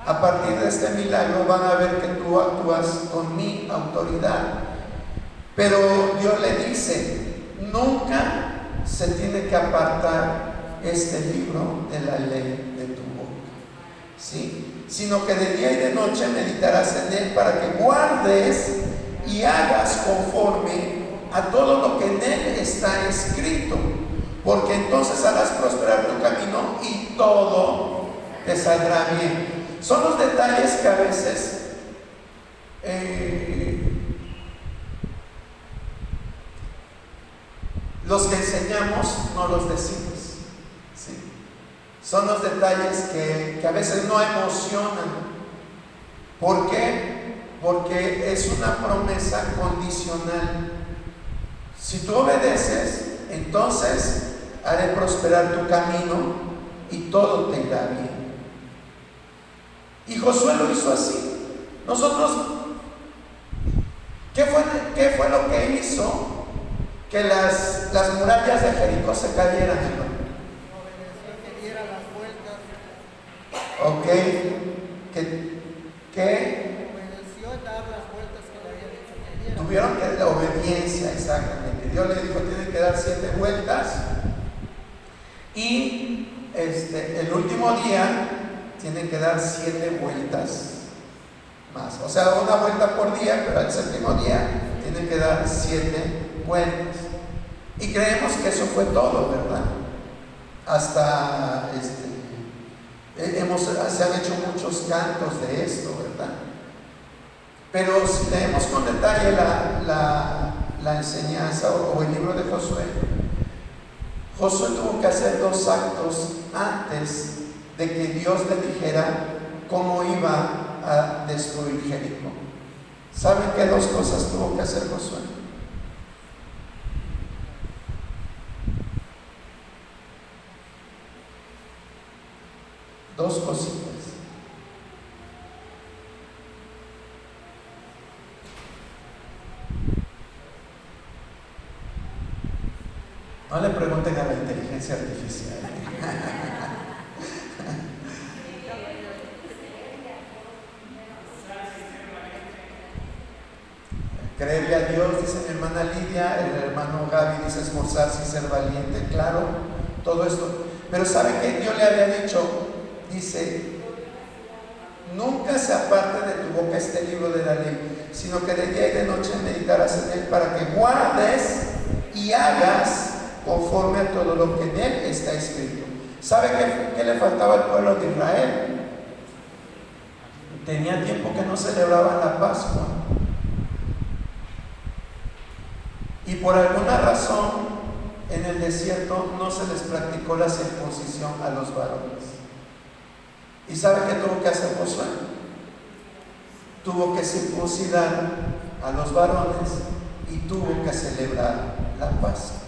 A partir de este milagro van a ver que tú actúas con mi autoridad. Pero Dios le dice: nunca se tiene que apartar este libro de la ley de tu boca, ¿sí? Sino que de día y de noche meditarás en él, para que guardes y hagas conforme a todo lo que en él está escrito, porque entonces harás prosperar tu camino y todo te saldrá bien. Son los detalles que a veces los que enseñamos no los decimos, ¿sí? Son los detalles que a veces no emocionan. ¿Por qué? Porque es una promesa condicional. Si tú obedeces, entonces haré prosperar tu camino y todo te irá bien. Y Josué lo hizo así. Nosotros, ¿qué fue lo que hizo que las murallas de Jericó se cayeran, hermano? Obedeció que diera las vueltas. Ok, que Obedeció dar las vueltas que le había dicho que diera. tuvieron que la obediencia, exactamente. Dios le dijo, tienen que dar 7 vueltas. Y el último día tienen que dar 7 vueltas más. O sea, una vuelta por día, pero el séptimo día tienen que dar 7 vueltas. Y creemos que eso fue todo, ¿verdad? Hasta se han hecho muchos cantos de esto, ¿verdad? Pero si leemos con detalle la enseñanza o el libro de Josué, Josué tuvo que hacer 2 actos antes de que Dios le dijera cómo iba a destruir Jericó. ¿Saben qué 2 cosas tuvo que hacer Josué? Dos cositas. No le pregunten a la inteligencia artificial. Creerle a Dios, dice mi hermana Lidia, el hermano Gaby dice esforzarse y ser valiente, claro, todo esto. Pero ¿sabe qué? Yo le había dicho, dice, nunca se aparte de tu boca este libro de la ley, sino que de día y de noche meditarás en él para que guardes y hagas conforme a todo lo que en él está escrito. ¿Sabe qué le faltaba al pueblo de Israel? Tenía tiempo que no celebraban la Pascua. Y por alguna razón en el desierto no se les practicó la circuncisión a los varones. ¿Y sabe qué tuvo que hacer Josué? Tuvo que circuncidar a los varones y tuvo que celebrar la Pascua.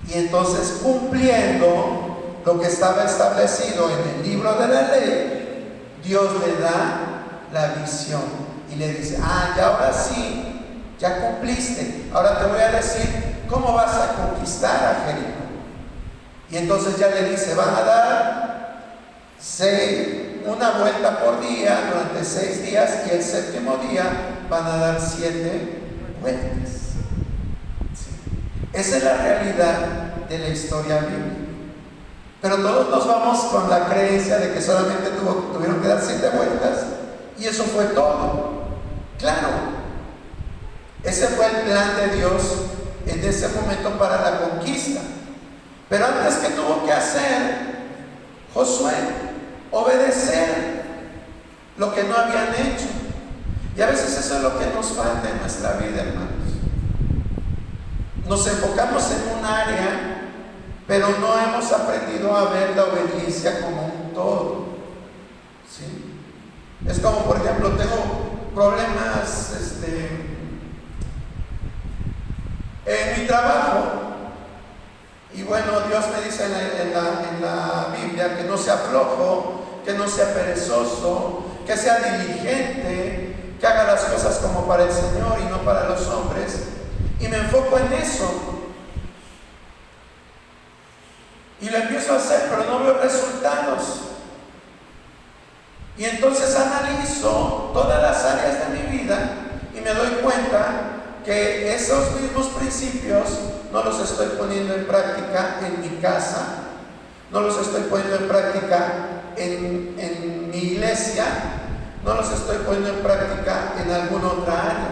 Y entonces, cumpliendo lo que estaba establecido en el libro de la ley, Dios le da la visión y le dice, ya ahora sí, ya cumpliste, ahora te voy a decir cómo vas a conquistar a Jericó. Y entonces ya le dice, van a dar una vuelta por día durante 6 días y el séptimo día van a dar 7 vueltas. Sí. Esa es la realidad de la historia bíblica. Pero todos nos vamos con la creencia de que solamente tuvieron que dar 7 vueltas y eso fue todo. Claro, ese fue el plan de Dios en ese momento para la conquista. Pero antes, ¿qué tuvo que hacer Josué? Obedecer lo que no habían hecho. Y a veces eso es lo que nos falta en nuestra vida, hermanos. Nos enfocamos en un área, pero no hemos aprendido a ver la obediencia como un todo. ¿Sí? Es como, por ejemplo, tengo problemas en mi trabajo, y bueno, Dios me dice en la Biblia que no sea flojo, que no sea perezoso, que sea diligente, que haga las cosas como para el Señor y no para los hombres, y me enfoco en eso y lo empiezo a hacer, pero no veo resultados. Y entonces analizo todas las áreas de mi vida y me doy cuenta que esos mismos principios no los estoy poniendo en práctica en mi casa, no los estoy poniendo en práctica en mi iglesia, no los estoy poniendo en práctica en alguna otra área.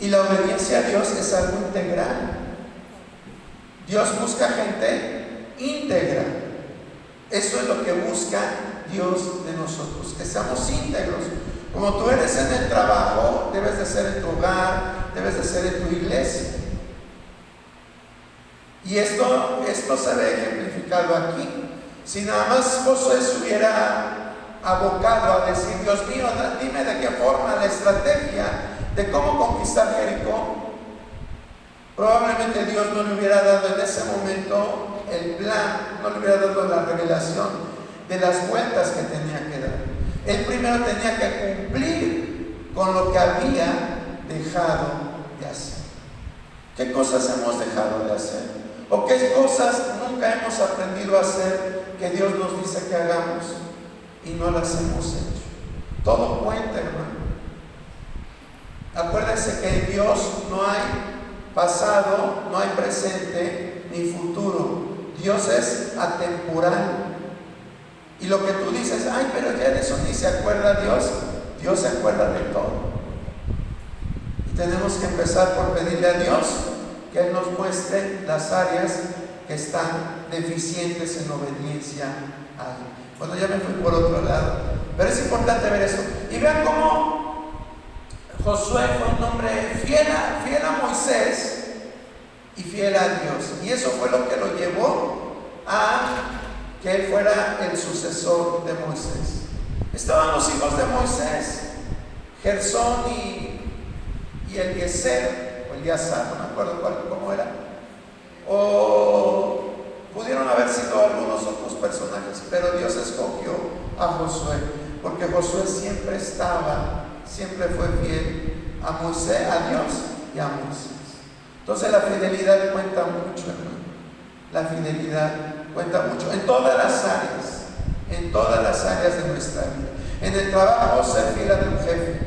Y la obediencia a Dios es algo integral. Dios busca gente íntegra. Eso es lo que busca Dios de nosotros, que seamos íntegros. Como tú eres en el trabajo, debes de ser en tu hogar, debes de ser en tu iglesia. Y esto se ve ejemplificado aquí. Si nada más Josué se hubiera abocado a decir: Dios mío, dime de qué forma la estrategia de cómo conquistar Jericó, probablemente Dios no le hubiera dado en ese momento el plan, no le hubiera dado la revelación de las vueltas que tenía que dar. Él primero tenía que cumplir con lo que había dejado de hacer. ¿Qué cosas hemos dejado de hacer? ¿O qué cosas nunca hemos aprendido a hacer que Dios nos dice que hagamos y no las hemos hecho? Todo cuenta, hermano. Acuérdense que en Dios no hay pasado, no hay presente ni futuro. Dios es atemporal. Y lo que tú dices: ay, pero ya de eso ni se acuerda Dios. Dios se acuerda de todo. Y tenemos que empezar por pedirle a Dios que Él nos muestre las áreas que están deficientes en obediencia a Él. Bueno, ya me fui por otro lado, pero es importante ver eso. Y vean cómo Josué fue un hombre fiel a Moisés y fiel a Dios. Y eso fue lo que lo llevó a que él fuera el sucesor de Moisés. Estaban los hijos de Moisés, Gersón y Eliezer, o Eleazar, no me acuerdo cómo era. O pudieron haber sido algunos otros personajes, pero Dios escogió a Josué, porque Josué siempre fue fiel a Moisés, a Dios y a Moisés. Entonces la fidelidad cuenta mucho, hermano. La fidelidad cuenta mucho en todas las áreas de nuestra vida. En el trabajo, ser fiel a tu jefe.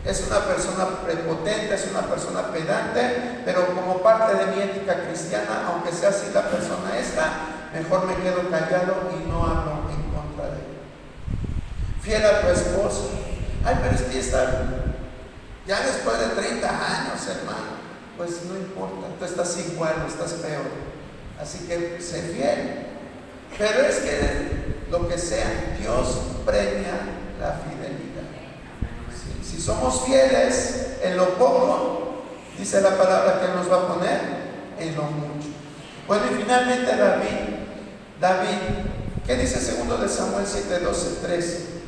Es una persona prepotente, es una persona pedante, pero como parte de mi ética cristiana, aunque sea así la persona mejor me quedo callado y no hablo en contra de él. Fiel a tu esposo. Ay, pero es que ya después de 30 años, hermano, pues no importa, tú estás igual o estás peor. Así que sé fiel. Pero es que lo que sea, Dios premia la fidelidad. Si somos fieles en lo poco, dice la palabra que Él nos va a poner en lo mucho. Bueno, y finalmente David, ¿qué dice 2 de Samuel 7, 12, 13?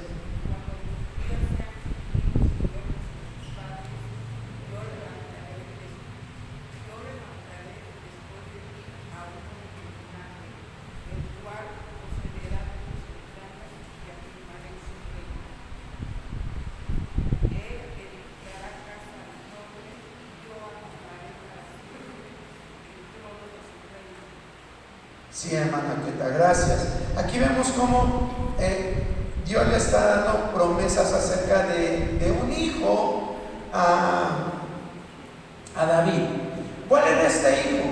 Sí, hermana Queta, gracias. Aquí vemos cómo Dios le está dando promesas acerca de un hijo a David. ¿Cuál era este hijo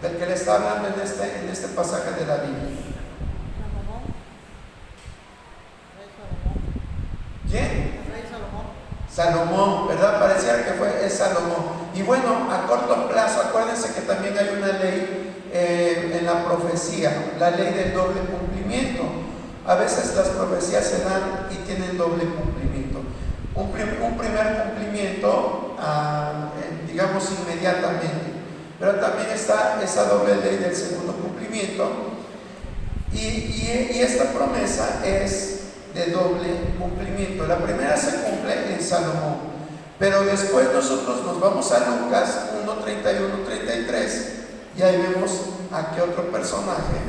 del que le está hablando en este pasaje de la Biblia? ¿Quién? Salomón, ¿verdad? Parecía que es Salomón. Y bueno, a corto plazo, acuérdense que también hay una ley en la profecía, la ley del doble cumplimiento. A veces las profecías se dan y tienen doble cumplimiento. Un primer cumplimiento, digamos inmediatamente, pero también está esa doble ley del segundo cumplimiento. Y esta promesa es de doble cumplimiento. La primera se cumple en Salomón, pero después nosotros nos vamos a Lucas 1, 31, 33 y ahí vemos a qué otro personaje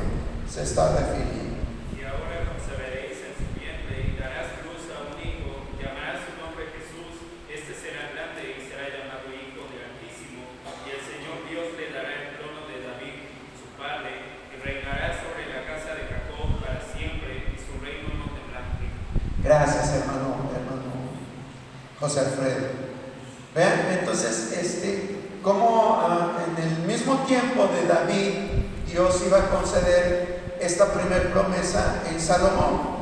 se está refiriendo. Y ahora concebiréis en su vientre y darás luz a un hijo, llamarás su nombre Jesús. Este será grande y será llamado Hijo del Altísimo, y el Señor Dios le dará el trono de David, su padre, y reinará sobre la casa de Jacob para siempre, y su reino no tendrá fin. Gracias, hermano José Alfredo. Vean, entonces, como en el mismo tiempo de David, Dios iba a conceder esta primer promesa en Salomón,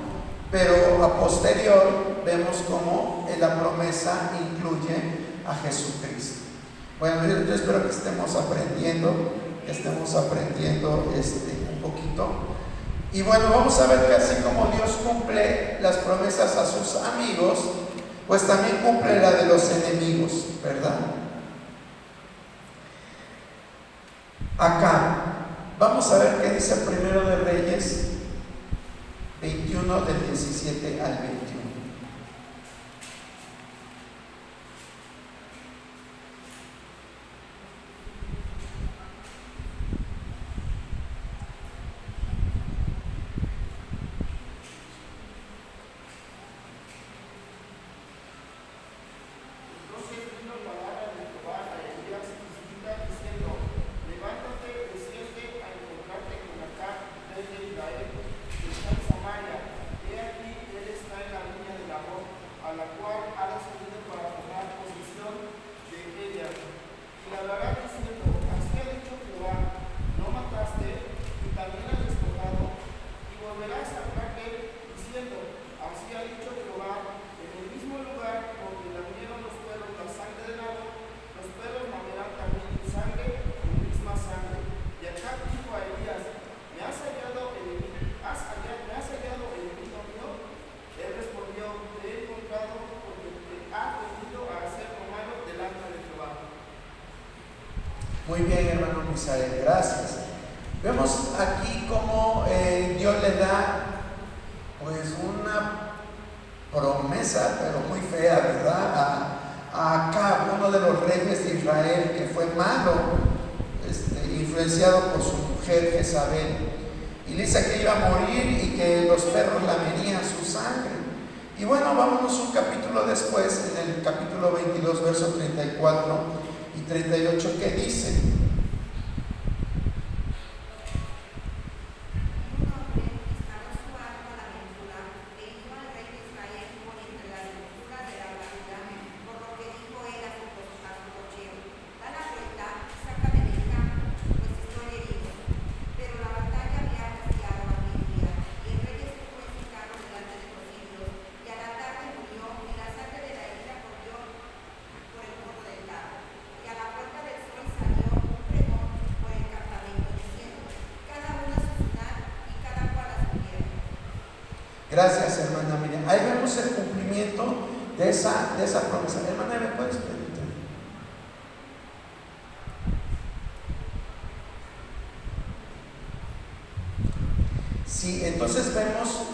pero a posterior vemos cómo la promesa incluye a Jesucristo. Bueno, yo espero que estemos aprendiendo un poquito. Y bueno, vamos a ver que así como Dios cumple las promesas a sus amigos, pues también cumple la de los enemigos, ¿verdad? Acá, vamos a ver qué dice Primero de Reyes 21 del 17 al 21. Muy bien, hermano Misael, gracias. Vemos aquí cómo Dios le da pues una promesa, pero muy fea, ¿verdad? A Acab, uno de los reyes de Israel, que fue malo, influenciado por su mujer Jezabel. Y dice que iba a morir y que los perros lamerían su sangre. Y bueno, vámonos un capítulo después, en el capítulo 22, verso 34 y 38, que dice: gracias, hermana Miriam. Ahí vemos el cumplimiento de esa promesa. Hermana, ¿me puedes pedir? Sí, entonces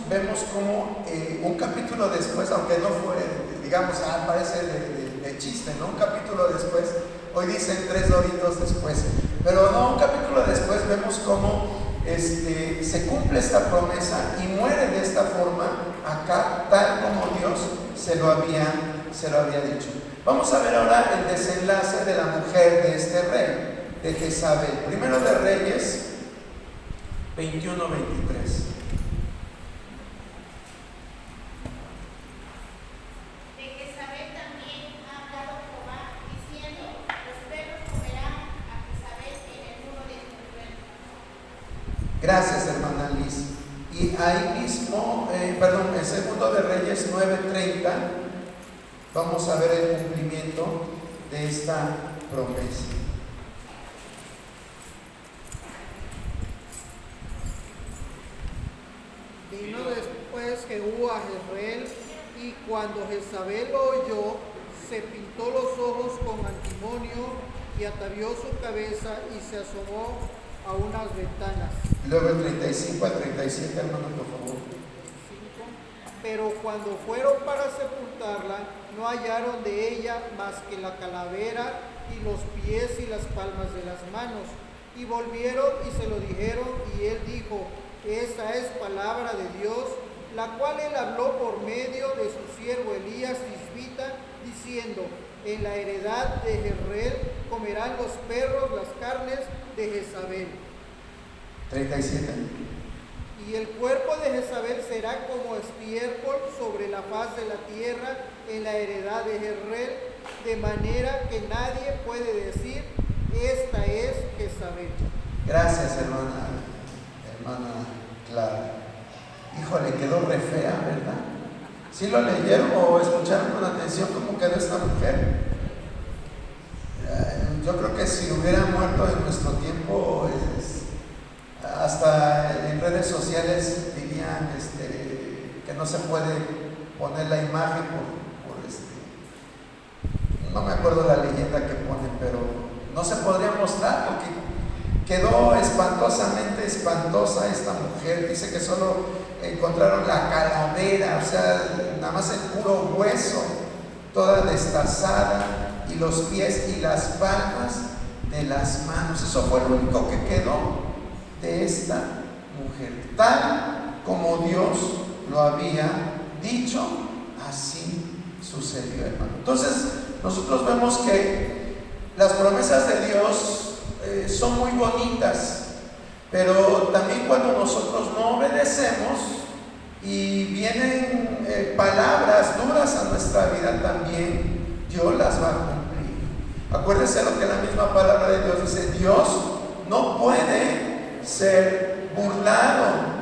vemos como un capítulo después, aunque no fue, digamos, parece de chiste, ¿no? Un capítulo después, hoy dicen 3 doritos después, pero no, un capítulo después vemos cómo se cumple esta promesa y muere de esta forma acá, tal como Dios se lo había dicho. Vamos a ver ahora el desenlace de la mujer de este rey, de Jezabel. Primero de Reyes 21-23. Gracias, hermana Liz. Y ahí mismo, en segundo de Reyes 9:30, vamos a ver el cumplimiento de esta promesa. Vino después Jehú a Jezreel, y cuando Jezabel lo oyó, se pintó los ojos con antimonio y atavió su cabeza y se asomó a unas ventanas. Luego el 35 al 37, hermano, por favor. Pero cuando fueron para sepultarla, no hallaron de ella más que la calavera y los pies y las palmas de las manos. Y volvieron y se lo dijeron, y él dijo: esta es palabra de Dios, la cual él habló por medio de su siervo Elías Tisbita, diciendo: en la heredad de Jezreel comerán los perros las carnes de Jezabel. 37. Y el cuerpo de Jezabel será como estiércol sobre la faz de la tierra en la heredad de Jezreel, de manera que nadie puede decir: esta es Jezabel. Gracias, hermana Clara. Híjole, quedó re fea, ¿verdad? ¿Sí lo leyeron o escucharon con atención cómo quedó esta mujer? si hubiera muerto en nuestro tiempo, hasta en redes sociales dirían que no se puede poner la imagen no me acuerdo la leyenda que ponen, pero no se podría mostrar porque quedó espantosamente espantosa esta mujer. Dice que solo encontraron la calavera, o sea, nada más el puro hueso, toda destazada, y los pies y las palmas de las manos. Eso fue lo único que quedó de esta mujer. Tal como Dios lo había dicho, así sucedió, hermano. Entonces, nosotros vemos que las promesas de Dios son muy bonitas, pero también cuando nosotros no obedecemos y vienen palabras duras a nuestra vida, también Dios las va a cumplir. Acuérdense lo que la misma palabra de Dios dice: Dios no puede ser burlado.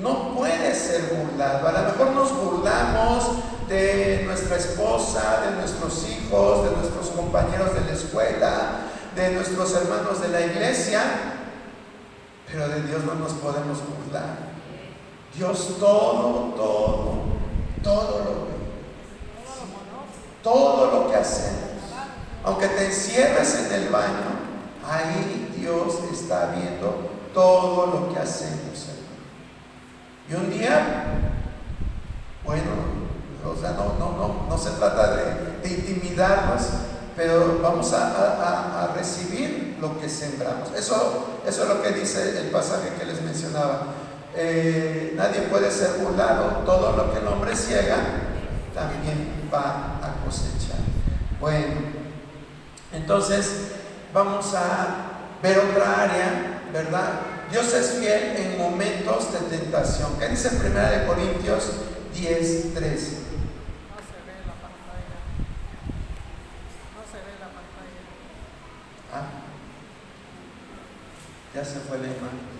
No puede ser burlado. A lo mejor nos burlamos de nuestra esposa, de nuestros hijos, de nuestros compañeros de la escuela, de nuestros hermanos de la iglesia, pero de Dios no nos podemos burlar. Dios todo lo ve. Todo lo que hacemos. Aunque te encierres en el baño, ahí Dios está viendo todo lo que hacemos, hermano. Y un día, bueno, o sea, no se trata de intimidarnos, pero vamos a recibir lo que sembramos. Eso es lo que dice el pasaje que les mencionaba. Nadie puede ser burlado. Todo lo que el hombre ciega también va a cosechar. Bueno, entonces vamos a ver otra área, ¿verdad? Dios es fiel en momentos de tentación. ¿Qué dice en 1 Corintios 10:13? No se ve la pantalla. No se ve la pantalla. Ya se fue la imagen.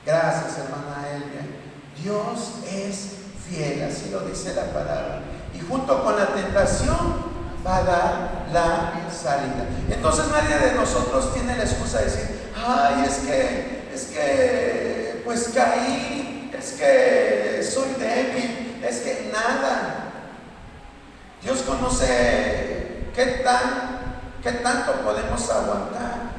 Gracias, hermana Elvia. Dios es fiel, así lo dice la palabra. Y junto con la tentación va a dar la salida. Entonces nadie de nosotros tiene la excusa de decir: ay, es que pues caí, es que soy débil, es que nada. Dios conoce qué tanto podemos aguantar.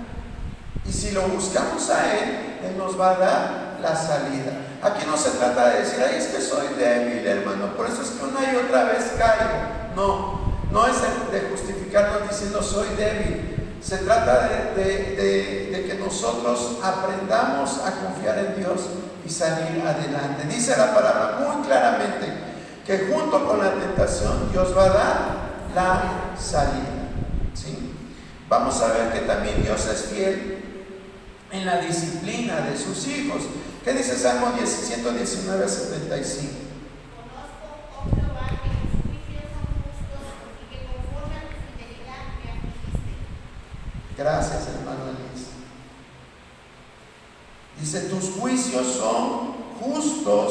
Y si lo buscamos a Él nos va a dar la salida. Aquí no se trata de decir: ay, es que soy débil, hermano, por eso es que una y otra vez caigo. No es de justificarnos diciendo soy débil. Se trata de que nosotros aprendamos a confiar en Dios y salir adelante. Dice la palabra muy claramente que junto con la tentación Dios va a dar la salida. ¿Sí? Vamos a ver que también Dios es fiel en la disciplina de sus hijos. ¿Qué dice Salmo 119, 75? Conozco, oh Jehová, que tus juicios son justos y que conforme a tu fidelidad me afligiste. Gracias, hermano Luis. Dice: tus juicios son justos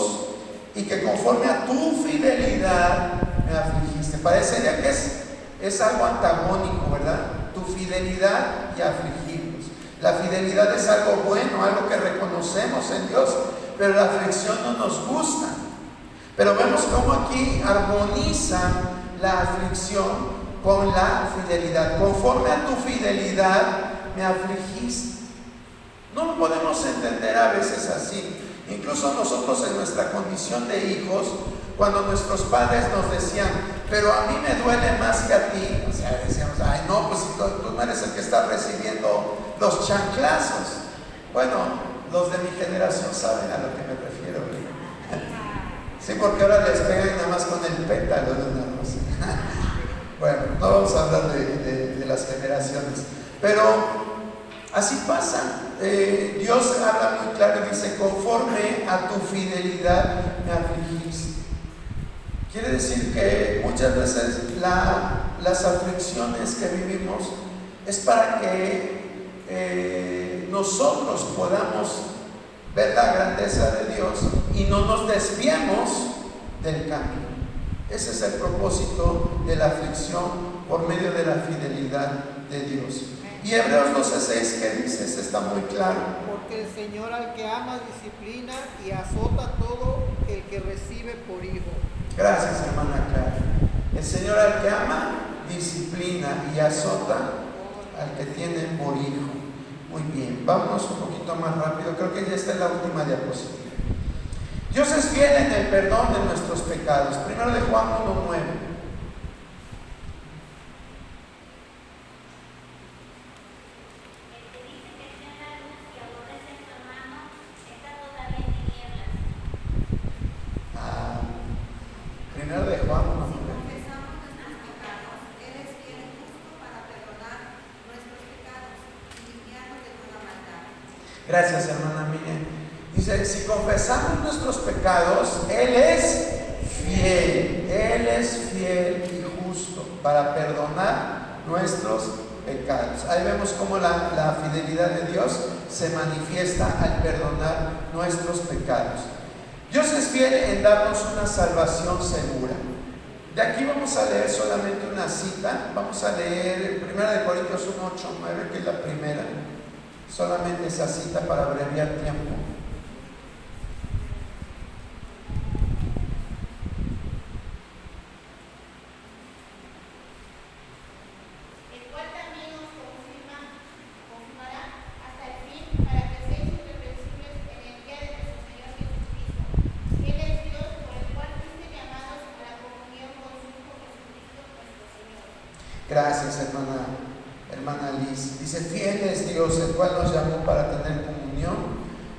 y que conforme a tu fidelidad me afligiste. Parecería que es algo antagónico, ¿verdad? Tu fidelidad y afligirnos. La fidelidad es algo bueno, algo que reconocemos en Dios, pero la aflicción no nos gusta. Pero vemos cómo aquí armoniza la aflicción con la fidelidad. Conforme a tu fidelidad me afligiste. No lo podemos entender a veces así. Incluso nosotros en nuestra condición de hijos, cuando nuestros padres nos decían: pero a mí me duele más que a ti, o sea, decíamos: ay, no, pues si tú no eres el que está recibiendo los chanclazos. Bueno, los de mi generación saben a lo que me refiero. Sí, porque ahora les pegan nada más con el pétalo de una rosa. Bueno, no vamos a hablar de las generaciones, pero Así pasa. Dios habla muy claro y dice: conforme a tu fidelidad me afligiste. Quiere decir que muchas veces las aflicciones que vivimos es para que nosotros podamos ver la grandeza de Dios y no nos desviemos del camino. Ese es el propósito de la aflicción por medio de la fidelidad de Dios. Y Hebreos 12:6, ¿qué dice? Ese está muy claro. Porque el Señor al que ama disciplina y azota a todo el que recibe por hijo. Gracias, hermana Clara. El Señor al que ama disciplina y azota al que tiene por hijo. Muy bien, vámonos un poquito más rápido. Creo que ya está en la última diapositiva. Dios es fiel en el perdón de nuestros pecados. Primero de Juan 1:9. Primero de Juan 1:9. Confesamos nuestros pecados, Él es fiel y justo para perdonar nuestros pecados y limpiarnos de toda maldad. Gracias, hermana Miriam. Dice: si confesamos nuestros pecados, Él es fiel y justo para perdonar nuestros pecados. Ahí vemos cómo la fidelidad de Dios se manifiesta al perdonar nuestros pecados. Dios es fiel en darnos una salvación segura. De aquí vamos a leer solamente una cita. Vamos a leer 1 Corintios 1:8-9, que es la primera. Solamente esa cita para abreviar tiempo. El cual también os confirmará hasta el fin, para que seáis irreprensibles en el día de nuestro Señor Jesucristo. Él es Dios, por el cual fuiste llamados a la comunión con su Hijo Jesucristo nuestro Señor. Gracias, hermana Liz. Dice: fiel es Dios, el cual nos llamó para tener comunión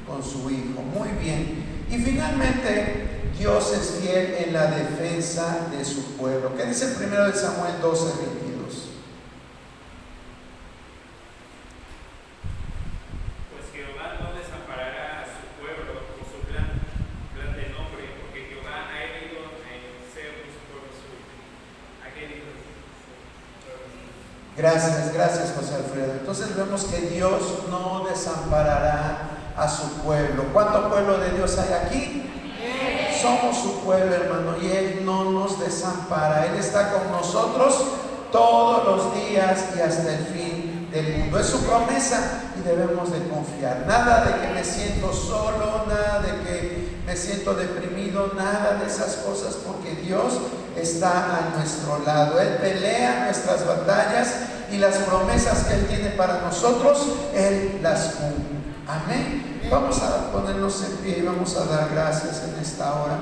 con su Hijo. Muy bien. Y finalmente, Dios es fiel en la defensa de su pueblo. ¿Qué dice 1 Samuel 12:22? Pues Jehová no desamparará a su pueblo por su plan de nombre, porque Jehová ha herido en Zeus por su. ¿A qué dijo? Gracias, José Alfredo. Entonces vemos que Dios no desamparará a su pueblo. ¿Cuánto pueblo de Dios hay aquí? Somos su pueblo, hermano, y Él no nos desampara. Él está con nosotros todos los días y hasta el fin del mundo. Es su promesa y debemos de confiar. Nada de que me siento solo, nada de que me siento deprimido, nada de esas cosas, porque Dios está a nuestro lado. Él pelea nuestras batallas y las promesas que Él tiene para nosotros, Él las cumple. Amén. Vamos a ponernos en pie y vamos a dar gracias en esta hora.